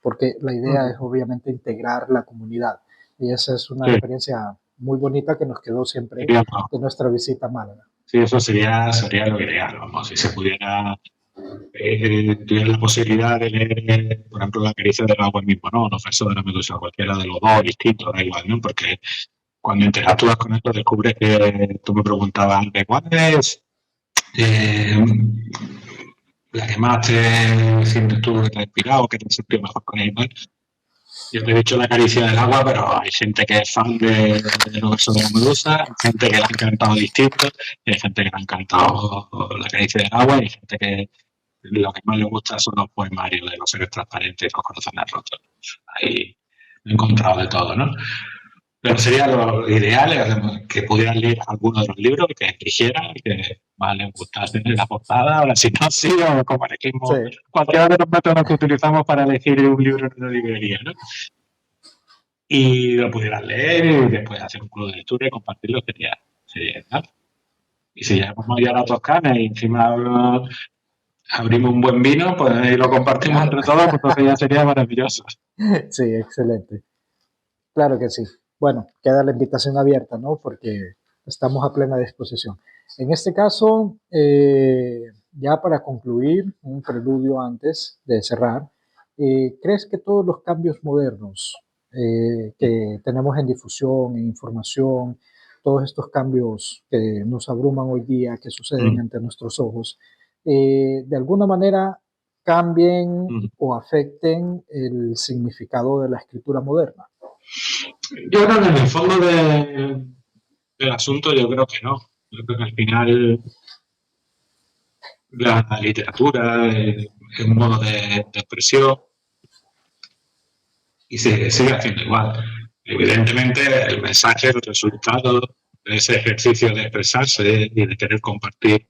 porque la idea ujú. es obviamente integrar la comunidad. Y esa es una Sí, experiencia muy bonita que nos quedó siempre sería, de nuestra visita a Málaga. sí, eso sería lo ideal, vamos, si se pudiera tuviera la posibilidad de leer, por ejemplo, La caricia del agua mismo, ¿no? Los versos de la medusa, cualquiera de los dos, distintos, da igual, ¿no? Porque cuando interactúas con esto descubres que tú me preguntabas antes, ¿cuál es eh, la que más te sientes tú que te ha inspirado, que te has sentido mejor con ella? Yo te he dicho La caricia del agua, pero hay gente que es fan de los versos de la medusa, hay gente que le ha encantado distinto, y hay gente que le ha encantado La caricia del agua, y hay gente que lo que más le gusta son los poemarios de los seres transparentes y los corazones rotos. Ahí he encontrado de todo, ¿no? Pero sería lo ideal que pudieran leer alguno de los libros que eligieran y que más les gustase la portada o la sinopsis o como Sí, elegimos cualquiera de los métodos que utilizamos para elegir un libro en una librería, ¿no? Y lo pudieran leer y después hacer un club de lectura y compartirlo sería ideal. Y si llegamos ya a la Toscana y encima abrimos un buen vino, pues ahí lo compartimos claro. entre todos, pues entonces ya sería maravilloso. Sí, excelente. Claro que sí. Bueno, queda la invitación abierta, ¿no? Porque estamos a plena disposición. En este caso, ya para concluir, un preludio antes de cerrar, ¿crees que todos los cambios modernos que tenemos en difusión, en información, todos estos cambios que nos abruman hoy día, que suceden Mm, ante nuestros ojos, de alguna manera cambien mm. o afecten el significado de la escritura moderna? Yo creo que en el fondo del asunto yo creo que no. Yo creo que al final la literatura es un modo de expresión y se sigue haciendo igual. Evidentemente el mensaje, el resultado de ese ejercicio de expresarse y de querer compartir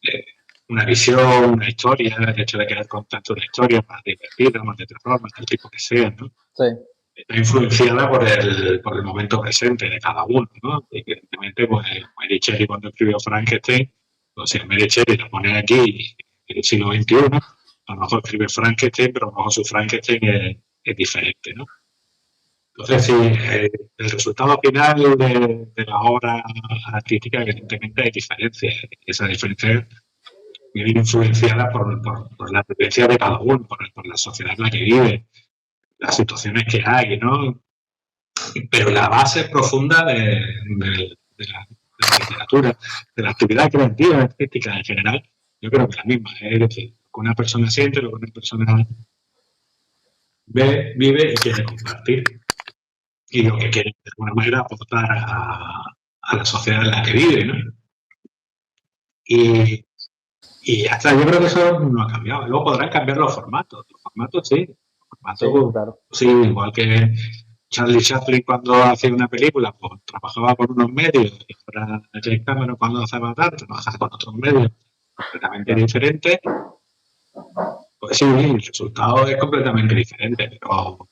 eh, una visión, una historia, el hecho de querer contar una historia más divertida, más de terror, más del tipo que sea, ¿no? Sí, Está influenciada por el momento presente de cada uno, ¿no? Evidentemente, pues Mary Shelley cuando escribió Frankenstein, pues si Mary Shelley lo pone aquí en el siglo XXI, a lo mejor escribe Frankenstein, pero a lo mejor su Frankenstein es diferente, ¿no? Entonces, sí, el resultado final de la obra artística, evidentemente hay diferencias. Y esa diferencia viene influenciada por la vivencia de cada uno, por la sociedad en la que vive, las situaciones que hay, ¿no? Pero la base profunda de la literatura, de la actividad creativa, artística en general, yo creo que es la misma. Es decir, lo que una persona siente, lo que una persona ve, vive y quiere compartir. Y lo que quiere, de alguna manera, aportar a la sociedad en la que vive, ¿no? Y, y hasta yo creo que eso no ha cambiado. Luego podrán cambiar los formatos. Los formatos sí. Los sí, formatos, claro. sí, igual que Charlie Chaplin cuando hacía una película, pues trabajaba con unos medios, y ahora James Cameron cuando hace Avatar, trabaja con otros medios completamente Claro. diferentes. Pues sí, el resultado es completamente diferente, pero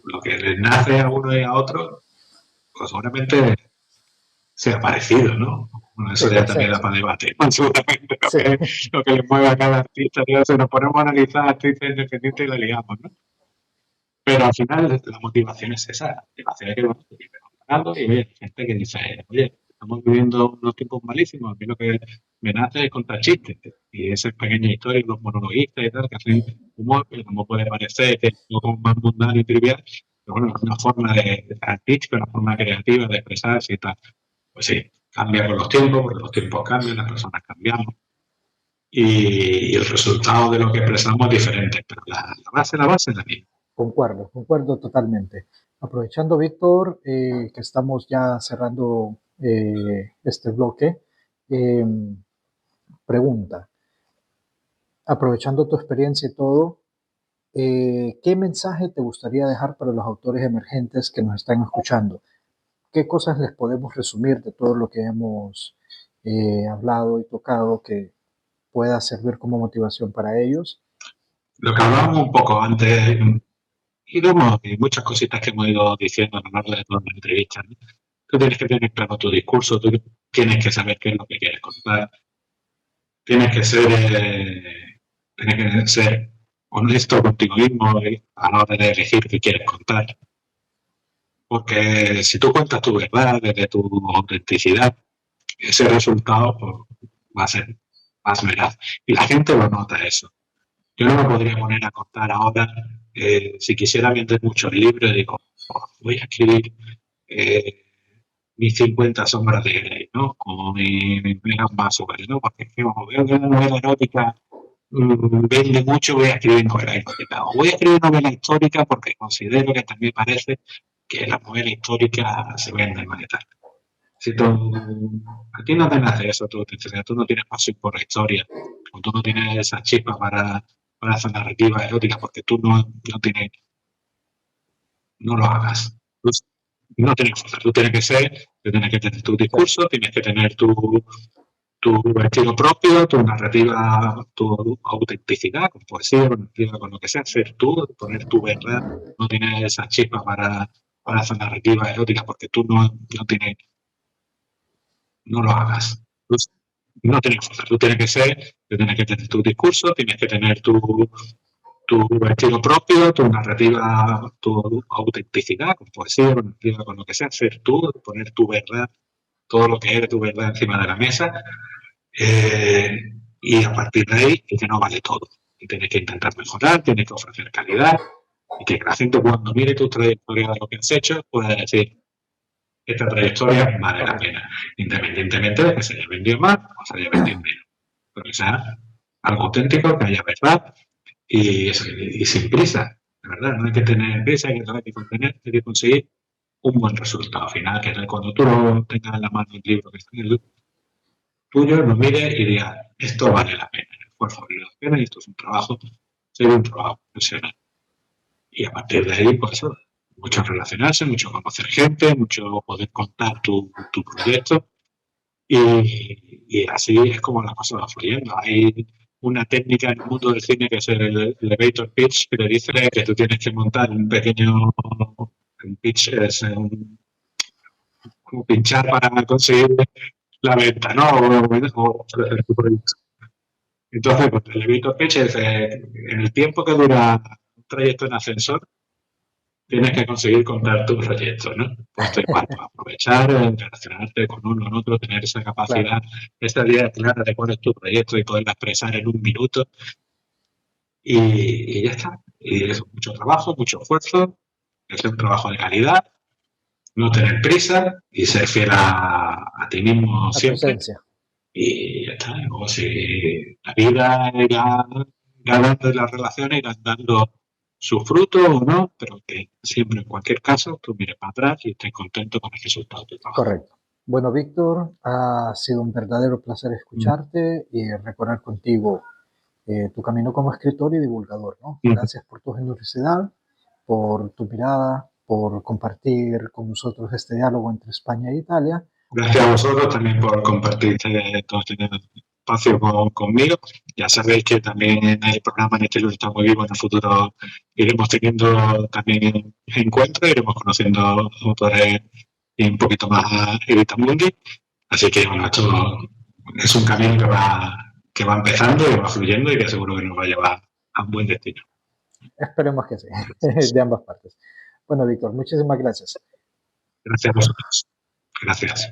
lo que les nace a uno y a otro, pues seguramente sea parecido, ¿no? Bueno, Sí, eso la ya también da esencia. para debate. Seguramente Sí, lo que les mueve a cada artista, tío, se nos ponemos a analizar artistas independientes y la liamos, ¿no? Pero al final la motivación es esa, la motivación es que bueno, ganando y oye, hay gente que dice, oye, estamos viviendo unos tiempos malísimos, a mí lo que me nace es contar chistes. Y esas pequeñas historias, los monologuistas y tal, que hacen humor, que como puede parecer que es un poco más mundano y trivial, pero bueno, es una forma de artística, una forma creativa de expresarse y tal. Pues sí, cambia con los tiempos, porque los tiempos cambian, las personas cambiamos. Y el resultado de lo que expresamos es diferente, pero la base es la misma. concuerdo, concuerdo totalmente. Aprovechando, Víctor, que estamos ya cerrando este bloque, eh, pregunta, aprovechando tu experiencia y todo, ¿qué mensaje te gustaría dejar para los autores emergentes que nos están escuchando? ¿Qué cosas les podemos resumir de todo lo que hemos hablado y tocado que pueda servir como motivación para ellos? Lo que hablábamos un poco antes, y muchas cositas que hemos ido diciendo a lo largo de toda la entrevista, ¿no? Tú tienes que tener claro tu discurso, tú tienes que saber qué es lo que quieres contar, tienes que ser, tienes que ser honesto contigo mismo a la hora de elegir qué quieres contar. Porque si tú cuentas tu verdad desde tu autenticidad, ese resultado pues, va a ser más veraz. Y la gente lo nota eso. Yo no me podría poner a contar ahora, si quisiera vender muchos libros, digo, "Oh, voy a escribir eh, mis 50 sombras de Grey, ¿no? O mi Megan Baswell, ¿no? Porque es que como veo que una novela erótica vende mucho, voy a escribir novela histórica. O voy a escribir novela histórica porque considero que también parece que la novela histórica se vende más y tal. Si tú, a ti no te nace eso, tú no tienes pasión por la historia, o tú no tienes esa chispa para hacer narrativa erótica, porque tú no tienes, no lo hagas. Tú no tienes que forzar, tú tienes que tener tu Claro, discurso, tienes que tener tu estilo propio, tu narrativa, tu autenticidad, con poesía, con narrativa, con lo que sea, ser tú, poner tu verdad, no tienes esa chispa para hacer narrativa erótica, porque tú no tienes, no lo hagas. Pues, no tienes que forzar, tú tienes que tener tu discurso, tienes que tener tu estilo propio, tu narrativa, tu autenticidad, con poesía, con narrativa, con lo que sea, ser tú, poner tu verdad, todo lo que eres, tu verdad encima de la mesa, eh, y a partir de ahí, y que no vale todo. Y tienes que intentar mejorar, tienes que ofrecer calidad, y que la gente cuando mire tu trayectoria de lo que has hecho pueda decir, esta trayectoria vale la correcto. pena, independientemente de que se haya vendido más o se haya vendido menos. Pero que sea algo auténtico, que haya verdad y sin prisa. De verdad, no hay que tener prisa, hay que conseguir un buen resultado final, que es cuando tú lo tengas en la mano el libro que está en el tuyo, lo mires y digas, esto vale la pena, el esfuerzo vale la pena y esto es un trabajo, sería un trabajo profesional. Y a partir de ahí, pues eso, mucho relacionarse, mucho conocer gente, mucho poder contar tu proyecto y así es como la cosa va fluyendo. Hay una técnica en el mundo del cine que es el elevator pitch, que te dice que tú tienes que montar un pequeño un pitch, es un pinchar para conseguir la venta, ¿no? O ofrecer tu proyecto. Entonces, pues, el elevator pitch es en el tiempo que dura un trayecto en ascensor, tienes que conseguir contar tu proyecto, ¿no? Pues da igual, pues aprovechar, relacionarte con uno, con otro, tener esa Claro. capacidad, esa idea clara de cuál es tu proyecto y poderla expresar en un minuto y ya está. Y es mucho trabajo, mucho esfuerzo, es un trabajo de calidad, no tener prisa y ser fiel a ti mismo A tu siempre esencia. y ya está. Y luego si la vida irá dando y las relaciones irán dando su fruto o no, pero que siempre, en cualquier caso, tú mires para atrás y estés contento con el resultado de tu trabajo. Correcto. Bueno, Víctor, ha sido un verdadero placer Mm, escucharte y recorrer contigo tu camino como escritor y divulgador, ¿no? mm. Gracias por tu generosidad, por tu mirada, por compartir con nosotros este diálogo entre España e Italia. Gracias a vosotros también por compartir todo este espacio conmigo. Ya sabéis que también en el programa en Estilo está muy vivo. En el futuro iremos teniendo también encuentros, iremos conociendo autores y un poquito más Editamundi. Así que bueno, esto es un camino que va empezando y va fluyendo y que seguro que nos va a llevar a un buen destino. Esperemos que sí, de ambas partes. Bueno, Víctor, muchísimas gracias. Gracias a vosotros. Gracias.